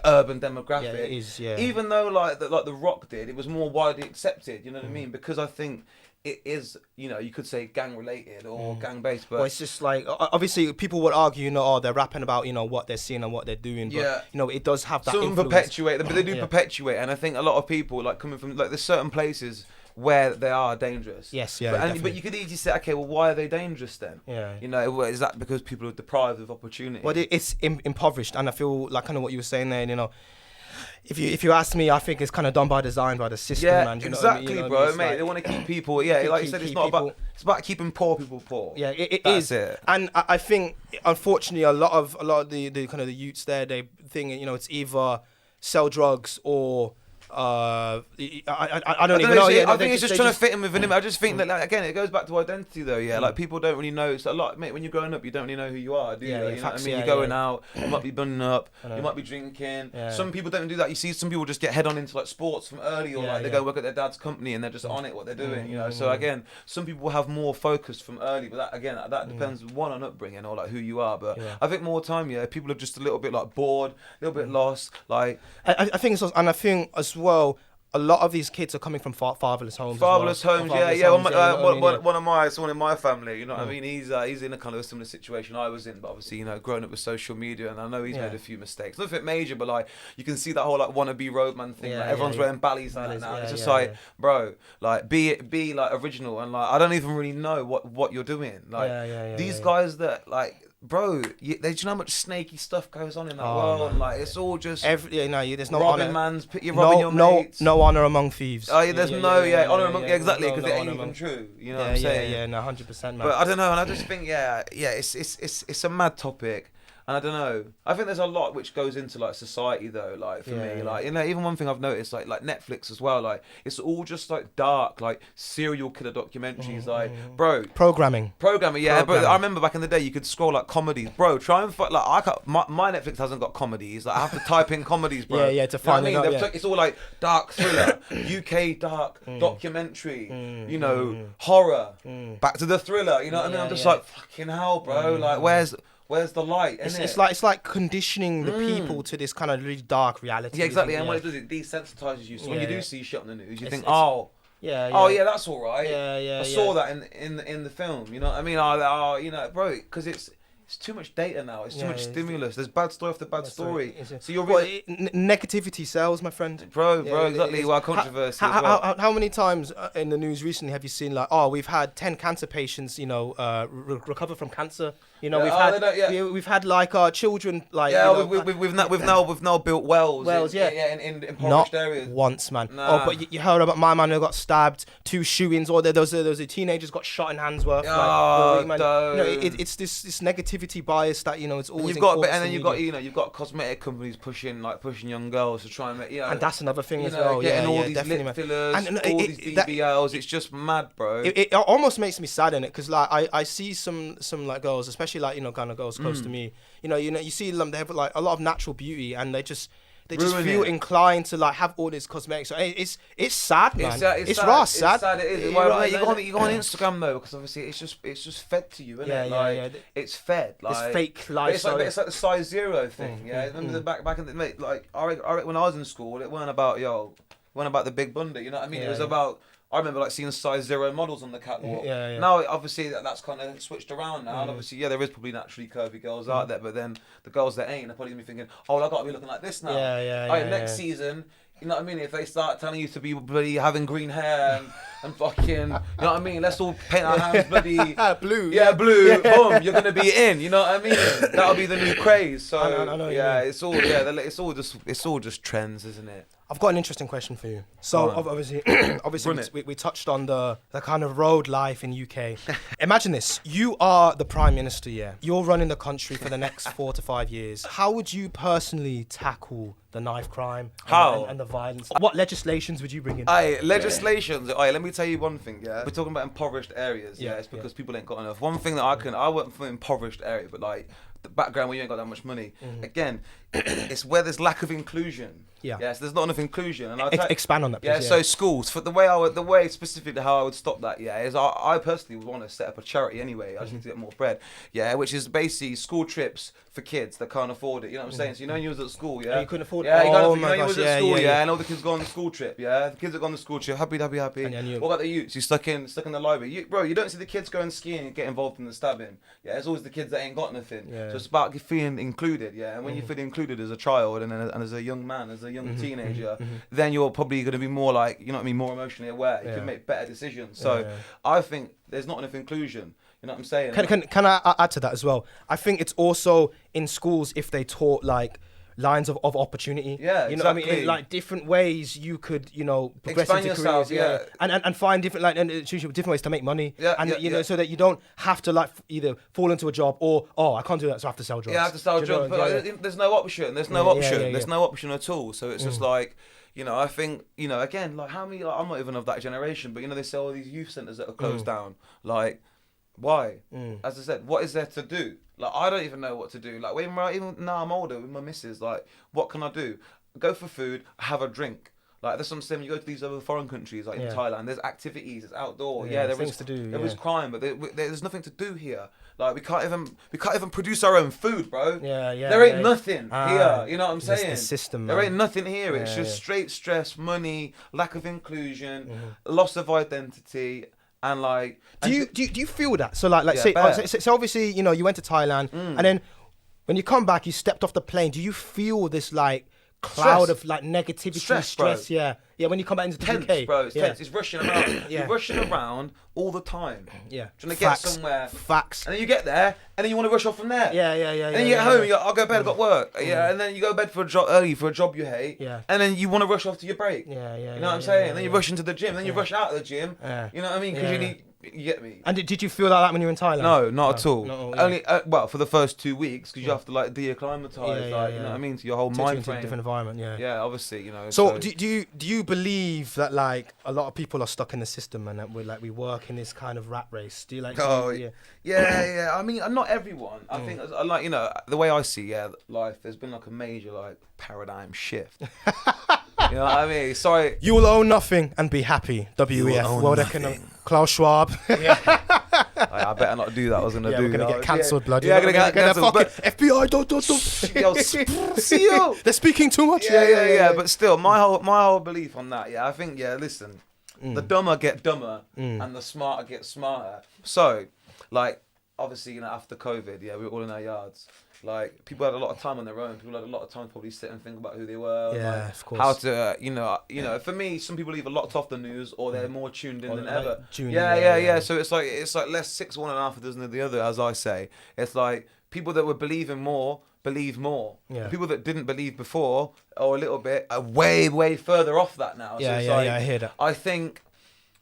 urban demographic. Yeah, it is. Yeah. Even though like the rock did, it was more widely accepted. You know what I mean? Because I think it is, you know, you could say gang related or gang based, but it's just like obviously people would argue, you know, oh, they're rapping about, you know, what they're seeing and what they're doing, but you know, it does have that some influence. Perpetuate, but they do perpetuate, and I think a lot of people like coming from like there's certain places where they are dangerous. Yes, yeah, but you could easily say, okay, well, why are they dangerous then? Yeah, you know, is that because people are deprived of opportunity? Well, it's impoverished, and I feel like kind of what you were saying there, you know. If you ask me, I think it's kind of done by design, by the system, man. Do you know what I mean? You know, bro, mate. They want to keep people. Yeah, like you said, it's about keeping poor people poor. Yeah, That's it. And I think, unfortunately, a lot of the kind of the youths there, they think, you know, it's either sell drugs or I don't even know. I think it's just trying to fit in with an image. I just think that, like, again, it goes back to identity, though. Yeah, like people don't really know. It's a lot, mate. When you're growing up, you don't really know who you are, do you? You know what I mean? You're going out. You might be bunning up. You might be drinking. Some people don't do that. You see, some people just get head on into like sports from early, or like they go work at their dad's company and they're just on it what they're doing. You know. So again, some people have more focus from early, but that depends one on upbringing or like who you are. But I think more time, people are just a little bit like bored, a little bit lost. Like I think so, and I think as well, a lot of these kids are coming from fatherless homes. One in my family, you know what I mean? He's in a kind of a similar situation I was in, but obviously, you know, growing up with social media, and I know he's made a few mistakes. Nothing major, but like you can see that whole like wannabe roadman thing. Like, everyone's wearing ballies and that now. It's just bro, like be like original, and like I don't even really know what you're doing. Like these guys that like. Bro, do you know how much snaky stuff goes on in that world? Man. Like it's all just there's no robbing honor. You're robbing your mates. No honor among thieves. Oh yeah, there's honor among exactly because it ain't even true. You know what I'm saying? No, 100%, man. But I don't know, and I just think it's a mad topic. And I don't know. I think there's a lot which goes into like society though. Like for me, like you know, even one thing I've noticed, like Netflix as well. Like it's all just like dark, like serial killer documentaries. Like, bro, programming. Yeah, but I remember back in the day, you could scroll like comedies, bro. Try and find like my Netflix hasn't got comedies. Like I have to type in comedies, bro. To find it. It's all like dark thriller, UK dark documentary, you know, horror, back to the thriller. You know what I mean? I'm just like fucking hell, bro. Like where's the light? It's like conditioning the people to this kind of really dark reality. Yeah, exactly. And what it does, it desensitizes you. So when you do see shit on the news, you think, oh yeah, that's all right. I saw that in the film. You know what I mean? You know, bro, because it's too much data now. It's too much stimulus. There's bad story after bad story. So you're negativity sells, my friend. Bro, exactly. Well, controversy. How many times in the news recently have you seen like, oh, we've had 10 cancer patients, you know, recover from cancer. You know, we've had like our children like. Yeah, you know, we've now built wells. In impoverished areas. Not once, man. Nah. Oh, but you heard about my man who got stabbed, 2 shootings, or there was a teenagers got shot in Handsworth. It's this negativity bias that, you know, it's always. You've got cosmetic companies pushing young girls to try and make, you know, and that's another thing as well. Getting all these lip fillers, all these BBLs. It's just mad, bro. It almost makes me sad in it because like I see some like girls, especially like, you know, kind of girls close to me. You know, you see them. They have like a lot of natural beauty, and they just feel inclined to like have all this cosmetics. So it's sad, man. It's raw sad. It is. You go on Instagram though, because obviously it's just fed to you, isn't it? It's fed. Like this fake lifestyle. It's like the size 0 thing. Remember back in the mate. Like I when I was in school, it weren't about the big bunda. You know what I mean? It was about. I remember like seeing size 0 models on the catwalk. Now, obviously, that's kind of switched around now. And obviously, there is probably naturally curvy girls out there, but then the girls that ain't are probably gonna be thinking, oh, I got to be looking like this now. Next season, you know what I mean? If they start telling you to be bloody having green hair and fucking, you know what I mean? Let's all paint our hands bloody blue. Yeah, blue. Yeah. Boom, you're gonna be in. You know what I mean? That'll be the new craze. So I know it's all just trends, isn't it? I've got an interesting question for you. So obviously we touched on the kind of road life in UK. Imagine this. You are the Prime Minister, yeah. You're running the country for the next 4 to 5 years. How would you personally tackle the knife crime How? and the violence. What legislations would you bring in? Legislations. Let me tell you one thing. Yeah, we're talking about impoverished areas. Yeah, it's because people ain't got enough. One thing that I work from an impoverished area, but like the background where you ain't got that much money. Again, it's where there's lack of inclusion. Yeah. Yes, there's not enough inclusion. And Expand on that, please. Yeah, so schools, for the way specifically how I would stop that, is I personally would want to set up a charity anyway. I just need to get more bread. Yeah, which is basically school trips for kids that can't afford it. You know what I'm saying? So when you was at school, And you couldn't afford it. Yeah, Oh you my was gosh, at school, and all the kids go on the school trip, the kids that go on the school trip, happy. And What about the youths? You're stuck in the library. Bro, you don't see the kids going skiing and get involved in the stabbing. Yeah, it's always the kids that ain't got nothing. Yeah. So it's about feeling included, and when you feel included as a child and as a young man, as a young teenager, then you're probably going to be more like, you know what I mean, more emotionally aware. You can make better decisions. So I think there's not enough inclusion. You know what I'm saying? Can I add to that as well? I think it's also in schools if they taught like lines of opportunity. Yeah, you know what I mean? exactly. In, like different ways you could, progress Expand into yourself, careers. And find different ways to make money. Yeah, and yeah, so that you don't have to like either fall into a job or I can't do that, so I have to sell drugs. Yeah, I have to sell Do you know drugs. what But I mean? like, there's no option. There's no option. yeah. There's no option at all. So it's just like, I think, again, like how many, like, I'm not even of that generation, but they say all these youth centres that are closed down. Like, why? As I said, what is there to do? Like, I don't even know what to do. Like, even now I'm older with my missus, like, what can I do? Go for food, have a drink. Like, that's what I'm saying. When you go to these other foreign countries, like in Thailand, there's activities, it's outdoor. Yeah, there things is to do, There is crime, but there's nothing to do here. Like, we can't even produce our own food, bro. There ain't nothing here. You know what I'm saying? The system, there man. ain't nothing here. It's just straight stress, money, lack of inclusion, loss of identity. And like, do you feel that? So like say so obviously you went to Thailand and then when you come back you stepped off the plane. Do you feel this like cloud of like negativity, stress? Yeah, when you come back into the tense, UK, bro. It's tense. It's rushing around. You're rushing around all the time. Yeah, trying to get somewhere. Facts. And then you get there, and then you want to rush off from there. Yeah. And then you get home, and you go, I'll go to bed, I've got work. Yeah, and then you go to bed for a job early for a job you hate. Yeah. And then you want to rush off to your break. Yeah. You know what I'm saying? And then you rush into the gym, then you rush out of the gym. Yeah. You know what I mean? Because you get me. And did you feel like that when you were in Thailand? No, not at all. No, Only for the first 2 weeks, because you have to like de-acclimatise, you know what I mean, to your whole mind into a frame. different environment. Yeah. Obviously, So do you believe that like a lot of people are stuck in the system and that we work in this kind of rat race? Do you like? Yeah. I mean, not everyone. I think like the way I see life, there's been like a major like paradigm shift. You know what I mean? Sorry. You will own nothing and be happy. WEF, World Economic. Klaus Schwab. I better not do that. I was gonna do. We're gonna get cancelled, blood. Yeah, gonna get cancelled. But FBI, don't. Yo, They're speaking too much. Yeah. But still, my whole belief on that. I think. Listen, the dumber get dumber, and the smarter get smarter. So, like, obviously, after COVID, we were all in our yards. Like, people had a lot of time on their own. People had a lot of time to probably sit and think about who they were. Yeah, of course. How to, for me, some people either locked off the news or they're more tuned in than ever. So it's like less 6 one and a half a dozen of the other, as I say. It's like people that were believing more believe more. Yeah. The people that didn't believe before or a little bit are way, way further off that now. So I hear that. I think,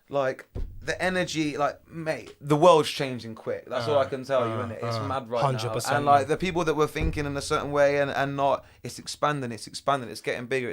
like, the energy, like, mate, the world's changing quick. That's all I can tell you, innit? It's mad right 100%, now. And, like, the people that were thinking in a certain way and not, it's expanding, it's getting bigger.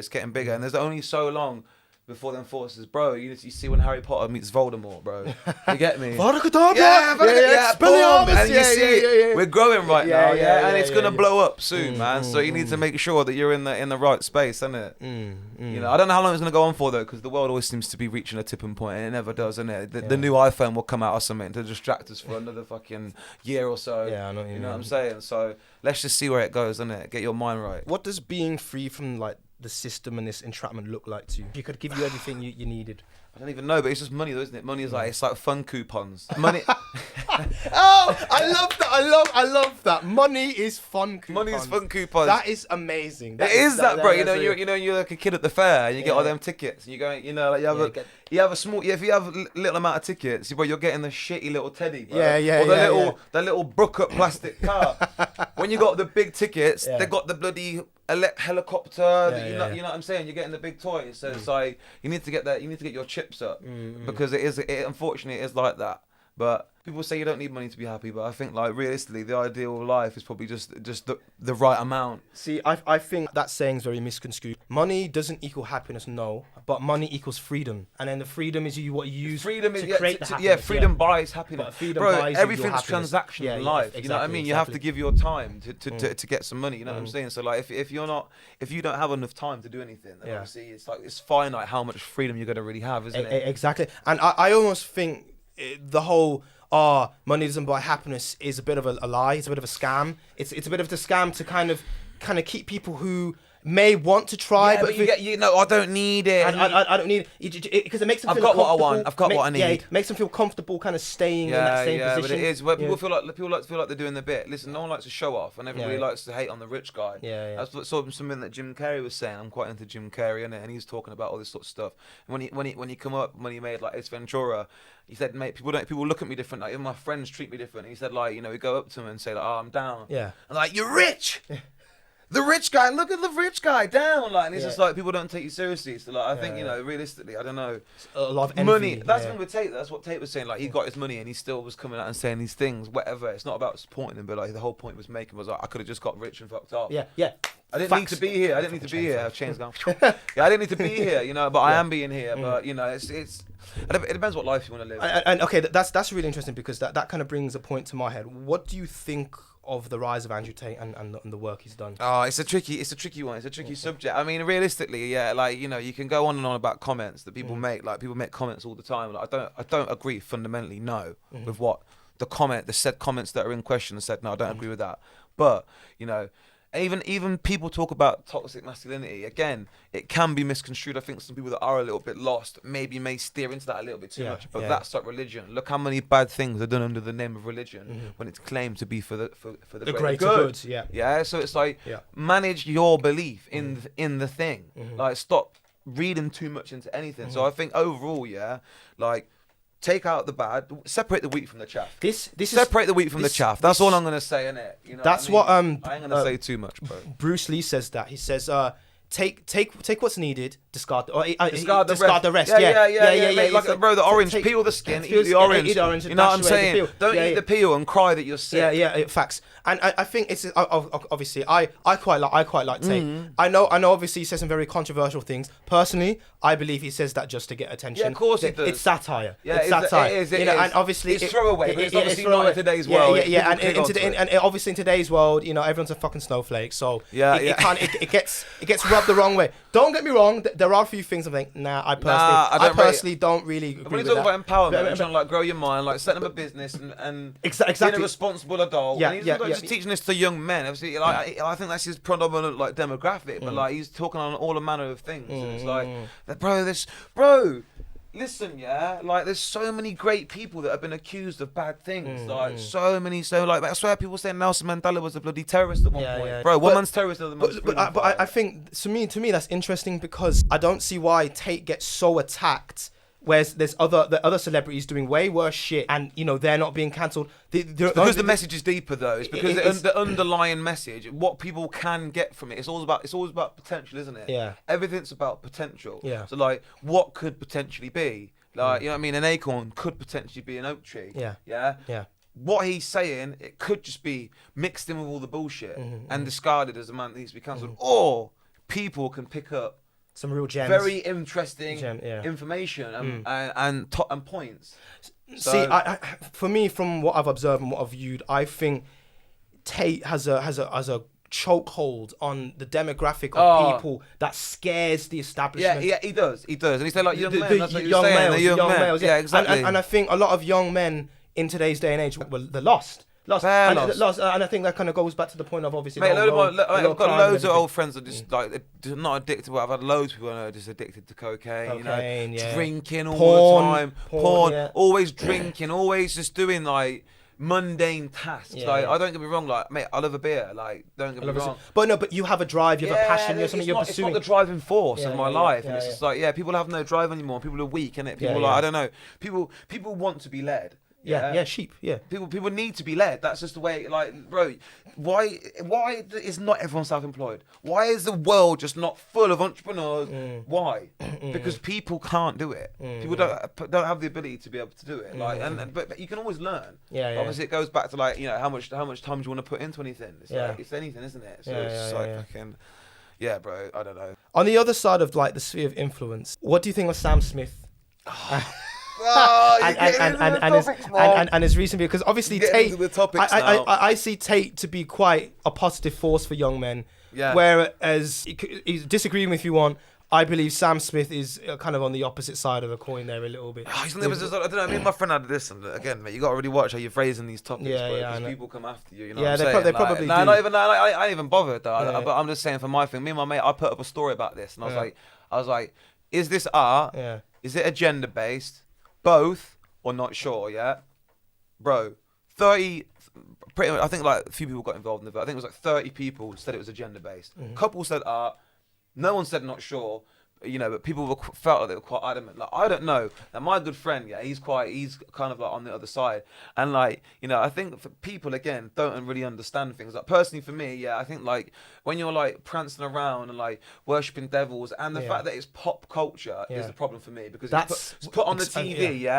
And there's only so long before them forces, bro. You see when Harry Potter meets Voldemort, bro. You get me? Expelliarmus. And you see, we're growing right now, and it's gonna blow up soon, man. So you need to make sure that you're in the right space, isn't it? I don't know how long it's gonna go on for though, because the world always seems to be reaching a tipping point, and it never does, isn't it? The new iPhone will come out or something to distract us for another fucking year or so. Yeah, I know. You know what I'm saying? So let's just see where it goes, isn't it? Get your mind right. What does being free from like the system and this entrapment look like to you? If you could give you everything you needed. I don't even know, but it's just money though, isn't it? Money is like, it's like fun coupons. Money. Oh, I love that. I love that. Money is fun coupons. Money is fun coupons. That is amazing. It is that, bro. You're like a kid at the fair and you get all them tickets and you go, like you have a small, if you have a little amount of tickets, bro, you're getting the shitty little teddy, bro. Or the little Brook Up plastic car. When you got the big tickets, they got the bloody helicopter. You know what I'm saying? You're getting the big toys. So it's like you need to get that. You need to get your chips up because it unfortunately it is like that. But people say you don't need money to be happy, but I think like realistically, the ideal life is probably just the right amount. See, I think that saying's very misconstrued. Money doesn't equal happiness, no, but money equals freedom, and then the freedom is what you use Freedom to is create the happiness. yeah, freedom buys happiness. But freedom Bro, buys you everything's your happiness. transactional in life. You know what I mean? You have to give your time to get some money. You know what I'm saying? So like, if you don't have enough time to do anything, then obviously it's like it's finite how much freedom you're gonna really have, isn't it? Exactly, and I almost think the whole money doesn't buy happiness is a bit of a lie. It's a bit of a scam. It's a bit of a scam to kind of keep people who may want to try, but you know, I don't need it. I don't need it because it makes them feel I've got comfortable. what I want. I've got what I need. Yeah, it makes them feel comfortable, kind of staying in that same position. But it is where people feel like they're doing their bit. Listen, no one likes to show off, and everybody likes to hate on the rich guy. That's something that Jim Carrey was saying. I'm quite into Jim Carrey, innit? And he was talking about all this sort of stuff. And when he made like Ace Ventura, he said, mate, people look at me different. Like even my friends treat me different. And he said, like, you know, we go up to him and say, like, oh, I'm down. Yeah. And like, you're rich. The rich guy, look at the rich guy down, like, and it's just like people don't take you seriously. So like, I think you know, realistically, I don't know, a lot of envy, money. That's when with Tate. That's what Tate was saying. Like, he got his money and he still was coming out and saying these things. Whatever. It's not about supporting him, but like the whole point was making was like, I could have just got rich and fucked up. Yeah. I didn't need to be here. I didn't need to be here. Chains gone. Yeah, I didn't need to be here. You know, but I am being here. But you know, it depends what life you want to live. And okay, that's really interesting because that kind of brings a point to my head. What do you think of the rise of Andrew Tate and the work he's done? Oh, it's a tricky one. It's a tricky subject. I mean, realistically, yeah, like, you know, you can go on and on about comments that people make. Like, people make comments all the time. Like, I don't agree fundamentally, no, with what the said comments that are in question and said, no, I don't agree with that. But, you know, even people talk about toxic masculinity. Again, it can be misconstrued. I think some people that are a little bit lost maybe may steer into that a little bit too much. But that's like religion. Look how many bad things are done under the name of religion when it's claimed to be for the greater good. Yeah. So it's like manage your belief in the thing. Like, stop reading too much into anything. So I think overall, like, take out the bad, separate the wheat from the chaff. Separate the wheat from the chaff. That's all I'm gonna say, innit? You know that's what I ain't gonna say too much, bro. Bruce Lee says that. He says, take what's needed, discard the rest. Yeah. Like, bro, the orange, peel the skin, eat the orange. You know what I'm saying? Don't eat the peel and cry that you're sick. Yeah, facts. And I think it's obviously I quite like Tate. I know obviously he says some very controversial things. Personally, I believe he says that just to get attention. Yeah, of course he does. It's satire. Yeah, it's satire. It is. And obviously it's throwaway, but it's obviously not in today's world. Yeah. And obviously in today's world, you know, everyone's a fucking snowflake. So it gets rubbed the wrong way. Don't get me wrong. There are a few things I'm like, I personally don't really agree when with you talk about empowerment, trying to like grow your mind, like setting up a business and exactly being a responsible adult. And he's just teaching this to young men. Obviously, like, I think that's his predominant like demographic, but like he's talking on all manner of things. And it's like, bro. Listen, like there's so many great people that have been accused of bad things, like so many. So like I swear, people say Nelson Mandela was a bloody terrorist at one point, bro. One man's terrorist is the most. But I think to me that's interesting because I don't see why Tate gets so attacked. Whereas there's other celebrities doing way worse shit, and you know they're not being cancelled. Because the message is deeper, though. It's because the underlying message, what people can get from it, it's always about potential, isn't it? Yeah. Everything's about potential. Yeah. So like, what could potentially be? Like, you know what I mean? An acorn could potentially be an oak tree. Yeah. Yeah. Yeah. What he's saying, it could just be mixed in with all the bullshit and discarded as a man that needs to be cancelled, or people can pick up some real gems, very interesting information and points. So, see, for me, from what I've observed and what I've viewed, I think Tate has a chokehold on the demographic of people that scares the establishment. Yeah, he does. And he said like young men. That's what young males, young males. Yeah, exactly. And I think a lot of young men in today's day and age, they're lost. And I think that kind of goes back to the point of obviously. Mate, I've got loads of old friends that just like they're not addicted. I've had loads of people I know just addicted to cocaine. You know, drinking all the time, porn, always drinking, always just doing like mundane tasks. I don't get me wrong, like, mate, I love a beer. Like, don't get me wrong. But you have a drive, you have a passion, you have something you're pursuing. It's not the driving force of my life. And it's just like, people have no drive anymore. People are weak, innit? People are, I don't know. People want to be led. Yeah, sheep. Yeah. People need to be led. That's just the way. Like, bro, why is not everyone self-employed? Why is the world just not full of entrepreneurs? Why? Because people can't do it. People don't have the ability to be able to do it. Like, but you can always learn. Yeah. Obviously, it goes back to like, you know, how much time do you want to put into anything? It's like, it's anything, isn't it? So it's just like fucking. Yeah, bro. I don't know. On the other side of like the sphere of influence, what do you think of Sam Smith? And his recent, because obviously Tate, I see Tate to be quite a positive force for young men. Yeah. Whereas, he's disagreeing if you want, I believe Sam Smith is kind of on the opposite side of the coin there a little bit. I don't know. Me and my friend had this, and again, mate, you got to really watch how you're phrasing these topics, bro, because people come after you. You know what I'm saying? They probably do. I ain't even bothered though. But I'm just saying for my thing. Me and my mate, I put up a story about this, and I was like, is this art? Yeah. Is it agenda based? Both or not sure? Yeah, bro. 30. Pretty much, I think like a few people got involved in it, but I think it was like 30 people said it was agenda based. A couple said art. No one said not sure. You know, but people felt like they were quite adamant. Like, I don't know. Now, my good friend, he's kind of like on the other side. And like, you know, I think for people, again, don't really understand things. Like, personally for me, I think like when you're like prancing around and like worshipping devils, and the fact that it's pop culture is the problem for me, because it's put on the TV,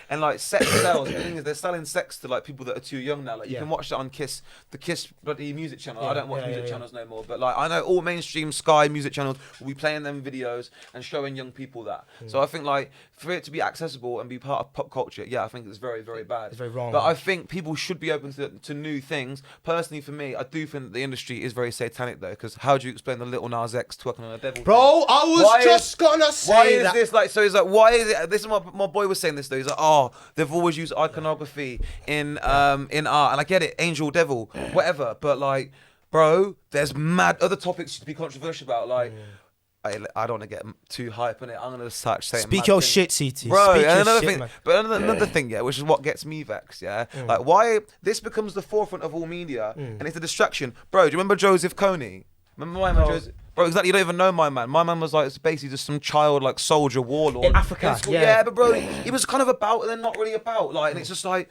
and like sex sells. The thing is, they're selling sex to like people that are too young now. Like, you can watch that on the Kiss bloody music channel. I don't watch music channels no more, but like I know all mainstream Sky music channels will be playing them videos and showing young people that. So I think like for it to be accessible and be part of pop culture, I think it's very, very bad. It's very wrong. But I think people should be open to new things. Personally, for me, I do think that the industry is very satanic though, because how do you explain the Little Nas X twerking on a devil? Bro, I was just gonna say why is this like? So he's like, why is it? This is my boy was saying this though. He's like, oh, they've always used iconography in art, and I get it, angel, devil, whatever. But like, bro, there's mad other topics to be controversial about, like. I don't want to get too hype on it. I'm gonna start saying. Speak your shit, CT. Bro, Speak and another shit, thing, man. but another thing, which is what gets me vexed, like why this becomes the forefront of all media, and it's a distraction, bro. Do you remember Joseph Kony? Remember my man, Joseph? Bro, exactly. You don't even know my man. My man was like, it's basically just some child, like soldier warlord in Africa. But bro, he was kind of about and then not really about, like, and it's just like,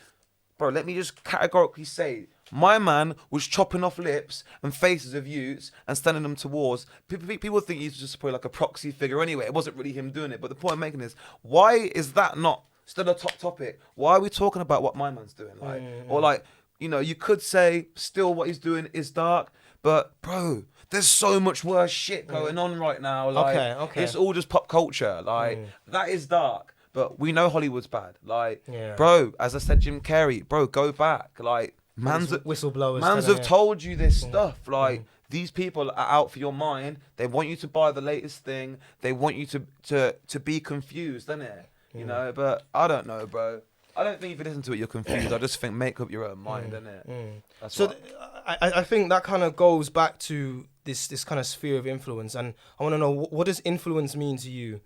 bro, let me just categorically say, my man was chopping off lips and faces of youths and sending them to wars. People think he's just probably like a proxy figure anyway. It wasn't really him doing it. But the point I'm making is, why is that not still a top topic? Why are we talking about what my man's doing? Like, or like, you know, you could say still what he's doing is dark, but bro, there's so much worse shit going on right now. Like, okay. It's all just pop culture. Like, that is dark. But we know Hollywood's bad. Like, bro, as I said, Jim Carrey, bro, go back. Like, whistleblowers. Mans have told you this stuff. Like, these people are out for your mind. They want you to buy the latest thing. They want you to be confused, innit? You know, but I don't know, bro. I don't think if you listen to it, you're confused. I just think make up your own mind, innit? So I think that kind of goes back to this kind of sphere of influence, and I want to know, what does influence mean to you?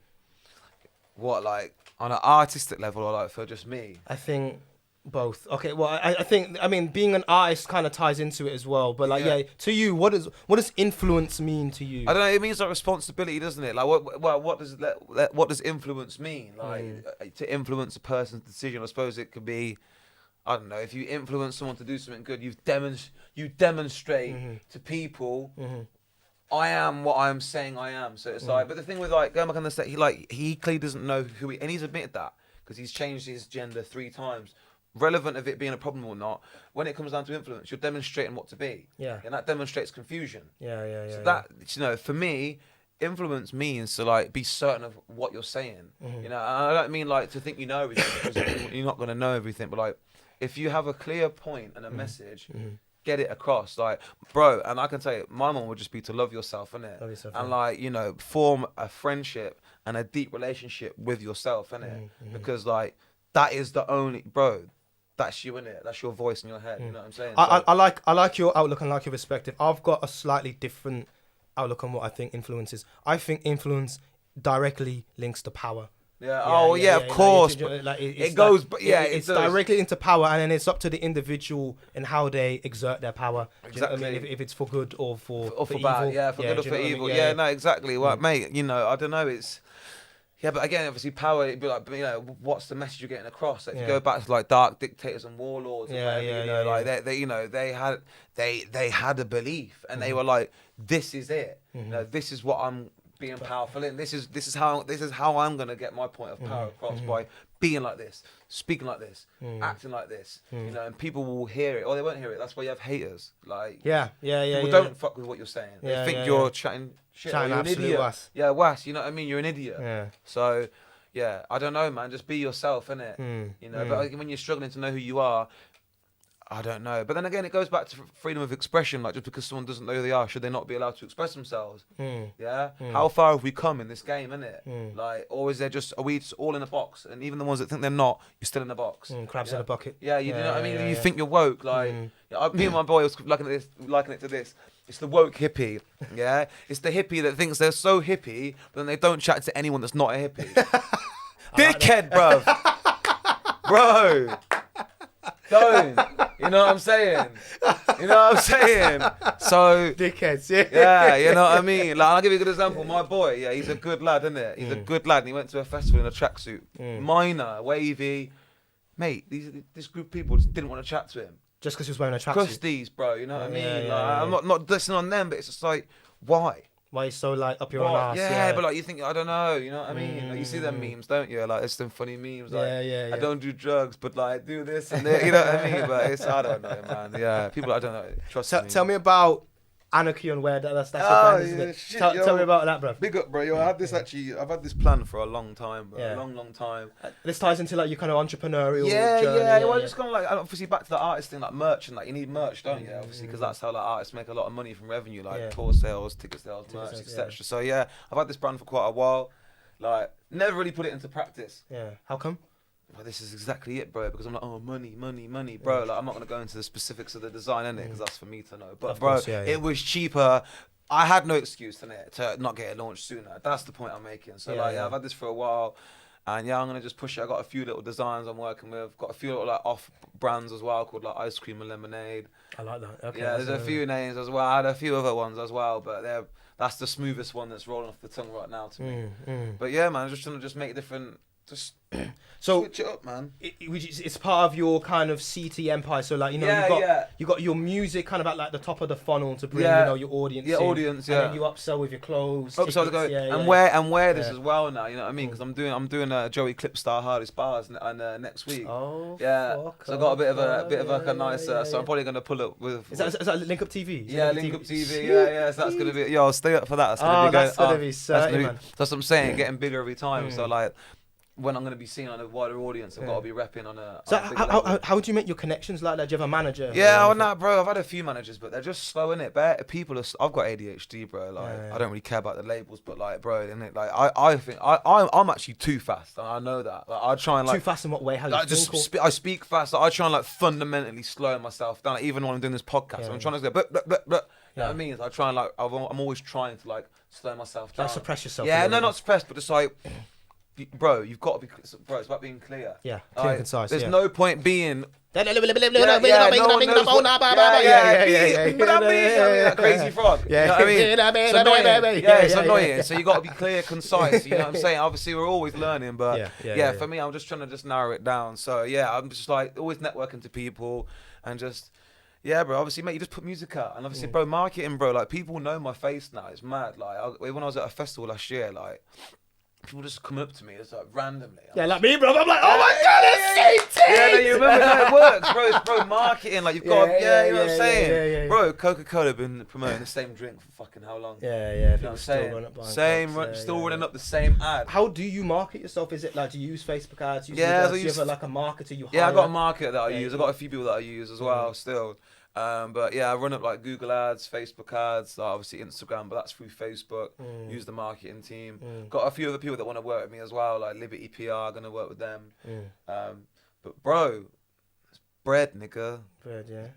What, like on an artistic level, or like for just me? I think both. Okay, well, I mean, being an artist kind of ties into it as well. But like, to you, what does influence mean to you? I don't know. It means like responsibility, doesn't it? Like, what does influence mean? Like, to influence a person's decision, I suppose it could be, I don't know. If you influence someone to do something good, you demonstrate to people. I am what I'm saying I am. So it's like, but the thing with like going back on the set, he clearly doesn't know who he, and he's admitted that because he's changed his gender 3 times. Relevant of it being a problem or not, when it comes down to influence, you're demonstrating what to be. Yeah. And that demonstrates confusion. Yeah. So that, you know, for me, influence means to like be certain of what you're saying. You know, and I don't mean like to think you know everything, because you're not going to know everything, but like if you have a clear point and a message, get it across. Like, bro, and I can tell you, my mom would just be to love yourself, innit? Love yourself, and like, you know, form a friendship and a deep relationship with yourself, innit? Because like, that is the only, bro, that's you, innit? That's your voice in your head, you know what I'm saying? I like your outlook and like your perspective. I've got a slightly different outlook on what I think influence is. I think influence directly links to power. Yeah. Of course. It goes, but it's directly into power, and then it's up to the individual and how they exert their power. Exactly. Do you know what I mean? If it's for good or for bad, evil. for good or for evil. No, exactly. Well, mate, you know, I don't know. It's, Yeah, but again, obviously, power. It'd be like, you know, what's the message you're getting across? Like, if you go back to like dark dictators and warlords, and whatever, you know, like they, you know, they had a belief, and they were like, this is it. You know, this is what I'm being powerful in. This is how I'm gonna get my point of power across by being like this, speaking like this, acting like this. You know, and people will hear it or they won't hear it. That's why you have haters. Like, people don't fuck with what you're saying. They think you're chatting shit. Or you're an idiot. Was. Yeah, was. You know what I mean? You're an idiot. Yeah. So, yeah, I don't know, man. Just be yourself, innit? You know, but like, when you're struggling to know who you are, I don't know. But then again, it goes back to freedom of expression. Like, just because someone doesn't know who they are, should they not be allowed to express themselves? Yeah? How far have we come in this game, innit? Like, or is there just, are we just all in a box? And even the ones that think they're not, you're still in a box. Crabs in a bucket. Yeah, you know what I mean? You think you're woke. Like, me and my boy was liking it to this. It's the woke hippie, yeah? It's the hippie that thinks they're so hippie, but then they don't chat to anyone that's not a hippie. Dickhead, bruv. Bro. Don't. You know what I'm saying? You know what I'm saying? So dickheads, yeah, you know what I mean? Like, I'll give you a good example. My boy, yeah, he's a good lad, isn't it? He's a good lad, and he went to a festival in a tracksuit. Minor, wavy. Mate, this group of people just didn't want to chat to him. Just because he was wearing a tracksuit? Crusties, bro, you know what I mean? Like, I'm not dissing on them, but it's just like, why? Why you so like up your own ass? Yeah, but like you think, I don't know, you know what I mean? Like, you see them memes, don't you? Like, there's some funny memes, like, I don't do drugs, but like, do this and that, you know what I mean? But it's, I don't know, man. Yeah, people, I don't know. Trust me. Tell me about Anarchy on Where that's your brand, isn't it? Shit, tell me about that, bro. Big up, bro. Yo, I've had this plan for a long time, bro. A long time. This ties into like your kind of entrepreneurial journey. Well, just kind of like, obviously back to the artist thing, like merch, and like you need merch, don't you? Obviously, because that's how like artists make a lot of money from revenue, like tour sales, ticket sales, merch, etc. So yeah, I've had this brand for quite a while. Like, never really put it into practice. Yeah. How come? Well, this is exactly it, bro, because I'm like, oh, money, bro. Like, I'm not going to go into the specifics of the design, innit, because that's for me to know. But, bro, it was cheaper. I had no excuse to not get it launched sooner. That's the point I'm making. So, I've had this for a while, and, I'm going to just push it. I got a few little designs I'm working with. Got a few little, like, off brands as well, called, like, Ice Cream and Lemonade. I like that. Okay. Yeah, there's a few names as well. I had a few other ones as well, but that's the smoothest one that's rolling off the tongue right now to me. But, yeah, man, I'm just trying to make different... Just so switch it up, man. It's part of your kind of CT empire. So like, you know, you got your music kind of at like the top of the funnel to bring you know your audience. Yeah, in, audience. And then you upsell with your clothes. Upsell to go wear this as well now. You know what I mean? Because I'm doing a Joey Clipstar Hardest Bars next week. Oh, yeah. So I got a bit of like a nice. So I'm probably gonna pull up with. Is that Link Up TV? Yeah, Link Up TV. Yeah. So that's gonna be. Yo, I'll stay up for that. That's gonna be so. That's what I'm saying. Getting bigger every time. So like, when I'm going to be seen on a wider audience, I've got to be repping on a. So how do you make your connections like that? Do you have a manager? Yeah, bro. I've had a few managers, but they're just slow in it. People are. I've got ADHD, bro. Like I don't really care about the labels, but like, bro, innit? Like I think I'm actually too fast, and I know that. Like I try and like too fast in what way? How you think? I speak fast. Like, I try and like fundamentally slow myself down. Like, even when I'm doing this podcast, I'm trying to go. You know what I mean? So I try and like I'm always trying to like slow myself down. Like suppress yourself. Yeah, no, not suppress, but just like. Bro, you've got to be. Bro, it's about being clear. Yeah, clear and concise. There's no point being. That crazy frog. You know what I mean? It's annoying. Yeah, it's annoying. So you got to be clear, concise. You know what I'm saying? Obviously, we're always learning, but yeah, for me, I'm just trying to just narrow it down. So yeah, I'm just like always networking to people and just. Yeah, bro. Obviously, mate, you just put music out, and obviously, bro, marketing, bro. Like people know my face now. It's mad. Like when I was at a festival last year, like. People just coming up to me, it's like randomly. Like me, bro. I'm like, oh my god, it's CT! Yeah, no, you remember how it works, bro. It's marketing. Like you've got, you know what I'm saying, bro. Coca-Cola been promoting the same drink for fucking how long? Yeah. You know what I'm saying? Still running up the same ad. How do you market yourself? Is it like do you use Facebook ads? Do you have like a marketer you hire? Yeah, I got a marketer that I use. I got a few people that I use as well. Still. But yeah, I run up like Google ads, Facebook ads, like obviously Instagram, but that's through Facebook. Use the marketing team. Got a few other people that want to work with me as well, like Liberty PR, gonna work with them. But bro, it's bread, nigga.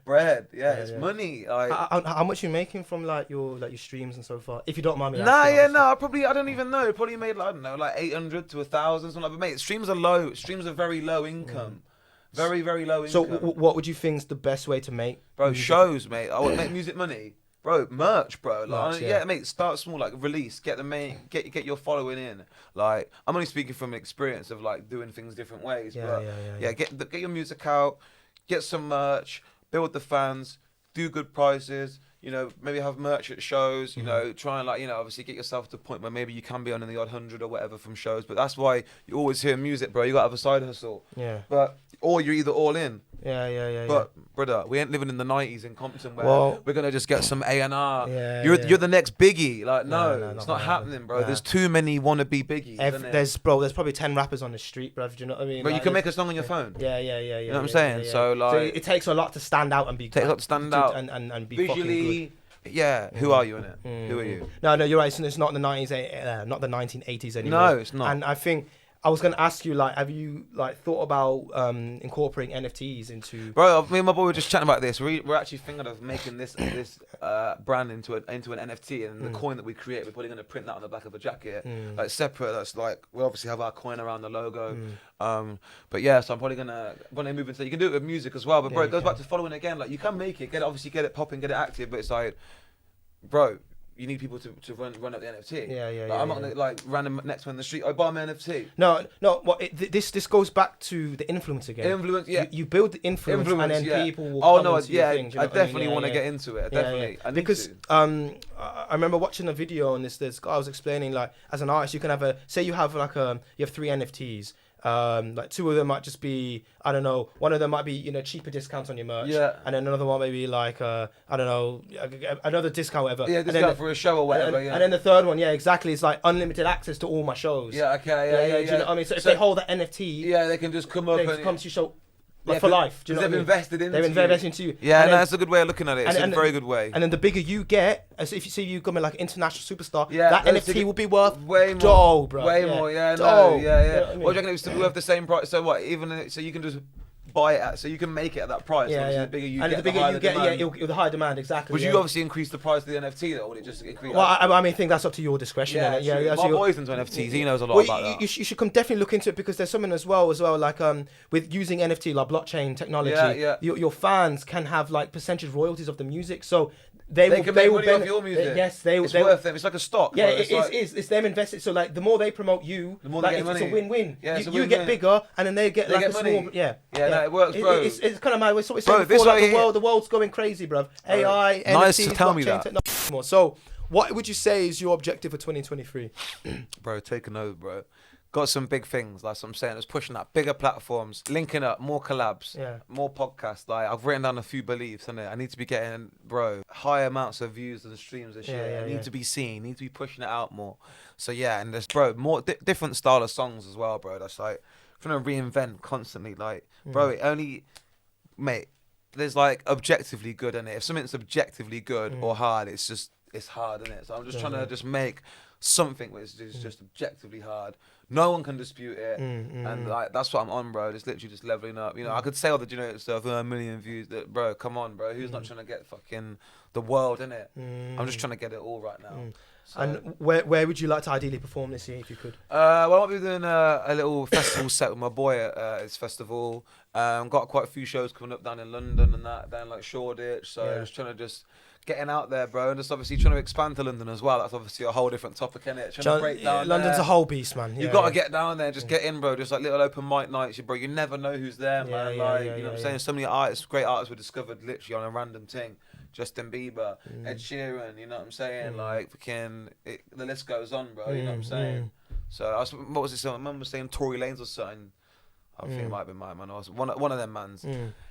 Bread, it's money. Like, how much you making from like your streams and so far? If you don't mind me asking. I don't even know. Probably made like, I don't know, like 800 to 1,000, something like that. But mate, streams are low. Streams are very low income. Very, very low income. So what would you think is the best way to make music? Shows, mate. I want to make music money. bro, merch, bro. Like, Merch, yeah, mate, start small, like release, get get your following in. Like, I'm only speaking from an experience of like doing things different ways. Yeah, but yeah. get your music out, get some merch, build the fans, do good prices. You know, maybe have merch at shows. You know, try and like, you know, obviously get yourself to a point where maybe you can be on in the odd 100 or whatever from shows. But that's why you always hear music, bro. You got to have a side hustle. Yeah. But or you're either all in. Yeah. But brother, we ain't living in the 90s in Compton where we're gonna just get some A&R. Yeah, You're the next Biggie. Like No, it's not not happening, bro. Nah. There's too many wannabe Biggies. Isn't There's probably 10 rappers on the street, bro. Do you know what I mean? But you Like, can make a song on your phone. Yeah. You know what I'm saying? So like, it takes a lot to stand out and be. takes a lot to stand out and be visually. Yeah, who are you in it? Who are you? No, you're right. It's not the 90s, not the 1980s anymore. No, it's not. And I think I was going to ask you, like, have you like thought about incorporating NFTs into? Bro, me and my boy were just chatting about this. We're actually thinking of making this brand into an NFT, and the coin that we create, we're probably going to print that on the back of a jacket, like separate. That's like we obviously have our coin around the logo. But yeah, so I'm probably gonna move into. You can do it with music as well, but bro, it goes back to following again. Like you can make it, get it popping, get it active, but it's like, bro, you need people to run up the NFT. Yeah. I'm not gonna like random next one in the street. I buy my NFT. No. Well, this goes back to the influence again. Influence, yeah. You build the influence and then yeah. people will. Oh come no, into your yeah. thing, do you know I what mean? definitely want to get into it. Definitely. I need Because to. I remember watching a video on this guy was explaining, like, as an artist you can have you have 3 NFTs. Like 2 of them might just be, I don't know, one of them might be, you know, cheaper discounts on your merch. Yeah. And then another one may be like, I don't know, another discount, whatever. Yeah, discount for a show or whatever. And then the third one, yeah, exactly. It's like unlimited access to all my shows. Yeah, okay, yeah. Do you know what I mean? So if they hold that NFT, yeah, they can just come up they and come to your show. Like for life, do you know what I mean? invested into They've invested into you. Yeah, And no, then- that's a good way of looking at it. It's a very good way. And then the bigger you get, as if you see you becoming like an international superstar, Yeah, that that's NFT a- will be worth way more, dough, bro. way more. Yeah, Dough. no, yeah. You know what I mean? What do you reckon it was to be worth the same price? So what? So you can just buy it at, so you can make it at that price. Yeah. The bigger you and get, the bigger higher you get, demand. it'll the higher demand, exactly. Would yeah. you obviously increase the price of the NFT though, or would it just increase? Well, I mean, I think that's up to your discretion. yeah, innit? true. That's My your- boy's into NFTs. He knows a lot Well, about that. you should definitely look into it because there's something as well, like with using NFT, like blockchain technology, Yeah. your fans can have like percentage royalties of the music, so they will can make money off benefit- your music. Yes, It's worth them. It's like a stock. Yeah, bro. it's them invested. So like the more they promote you, The more they like, get it's a money. win-win. Yeah, it's a you get win-win. bigger, and then they get They like get a money. small. Yeah, no, it works, bro. It's kind of mad. It's what we're Bro, saying this before. Like, right here- the world's going crazy, bruv. AI, Nice NFTs, to tell me blockchain that. technology more. So, what would you say is your objective for 2023? Bro, taking over, bro. Got some big things, like I'm saying. It's pushing out bigger platforms, linking up, more collabs, Yeah. more podcasts. Like I've written down a few beliefs, innit? I need to be getting, bro, high amounts of views and streams this year. I need to be seen, need to be pushing it out more. So yeah, and there's, bro, more different style of songs as well, bro. That's like trying to reinvent constantly. Like, bro, it only, mate, there's like objectively good in it. If something's objectively good or hard, it's hard, innit? So I'm just trying to just make something which is just objectively hard. No one can dispute it, and like that's what I'm on, bro. Just literally just leveling up. You know, I could say all the generic stuff, a million views. That, bro, come on, bro. Who's not trying to get fucking the world, innit? I'm just trying to get it all right now. So, And where would you like to ideally perform this year if you could? well, I'll be doing a little festival set with my boy at his festival. Got quite a few shows coming up down in London and that, down like Shoreditch. So just trying to getting out there, bro, and just obviously trying to expand to London as well. That's obviously a whole different topic, innit? Trying to break down London's there. a whole beast, man. You've got to get down there, just get in, bro. Just like little open mic nights, bro. You never know who's there, man. Like, you know what I'm saying? So many artists, great artists were discovered literally on a random thing. Justin Bieber, Ed Sheeran, you know what I'm saying? Like, fucking, the list goes on, bro. You know what I'm saying? So, what was it? So, my mum was saying Tory Lanez or something. I think it might have been my man. I was one of them mans.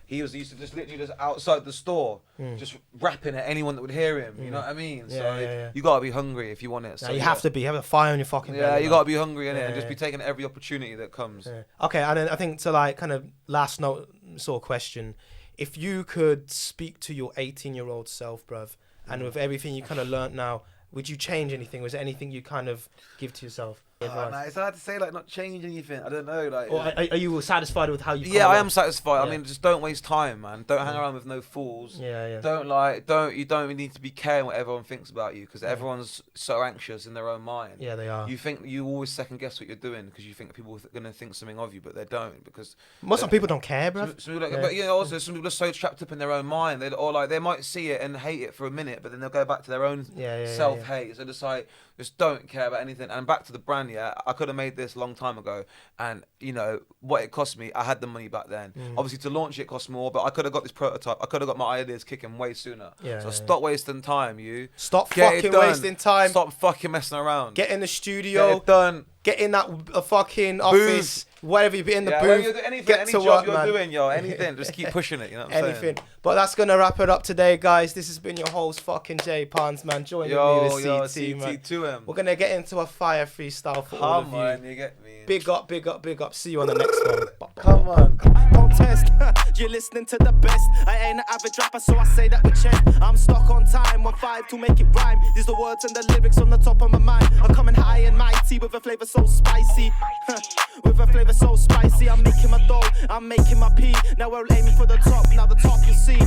He used to just literally just outside the store, just rapping at anyone that would hear him. You know what I mean? So you gotta be hungry if you want it. So you have to be. Have a fire on your fucking belly. yeah, you man. gotta be hungry in it and just be taking every opportunity that comes. Yeah. Okay, and then I think to like kind of last note sort of question, if you could speak to your 18-year-old self, bruv, and with everything you kind of learnt now, would you change anything? Was there anything you kind of give to yourself? Nah, it's hard to say, like, not change anything. I don't know, like. Or are you satisfied with how you? Yeah, I am satisfied. I mean, just don't waste time, man. Don't hang around with no fools. Yeah. You don't need to be caring what everyone thinks about you because everyone's so anxious in their own mind. Yeah, they are. You think you always second guess what you're doing because you think people are gonna think something of you, but they don't because most of people don't care, bro. But you know, also some people are so trapped up in their own mind. They might see it and hate it for a minute, but then they'll go back to their own self-hate. So just don't care about anything. And back to the brand, yeah, I could have made this a long time ago, and you know what it cost me. I had the money back then. Obviously, to launch it cost more, but I could have got this prototype. I could have got my ideas kicking way sooner. Stop wasting time. Stop fucking wasting time. Stop fucking messing around. Get in the studio. Get it done. Get in that fucking office. Whatever you be in the booth. Any job you're doing, anything. Just keep pushing it. You know what I'm saying? But that's gonna wrap it up today, guys. This has been your host, fucking Jay Pons, man. Joining me with CT, man. CT2M. We're gonna get into a fire freestyle for all of you. Come on, you get me. Big up, big up, big up. See you on the next one. Come on. Contest, you're listening to the best. I ain't an average rapper, so I say that with chest. I'm stuck on time, 1-5 to make it rhyme. These are the words and the lyrics on the top of my mind. I'm coming high and mighty with a flavor so spicy. With a flavor so spicy, I'm making my dough, I'm making my pee. Now we're aiming for the top, now the top you see.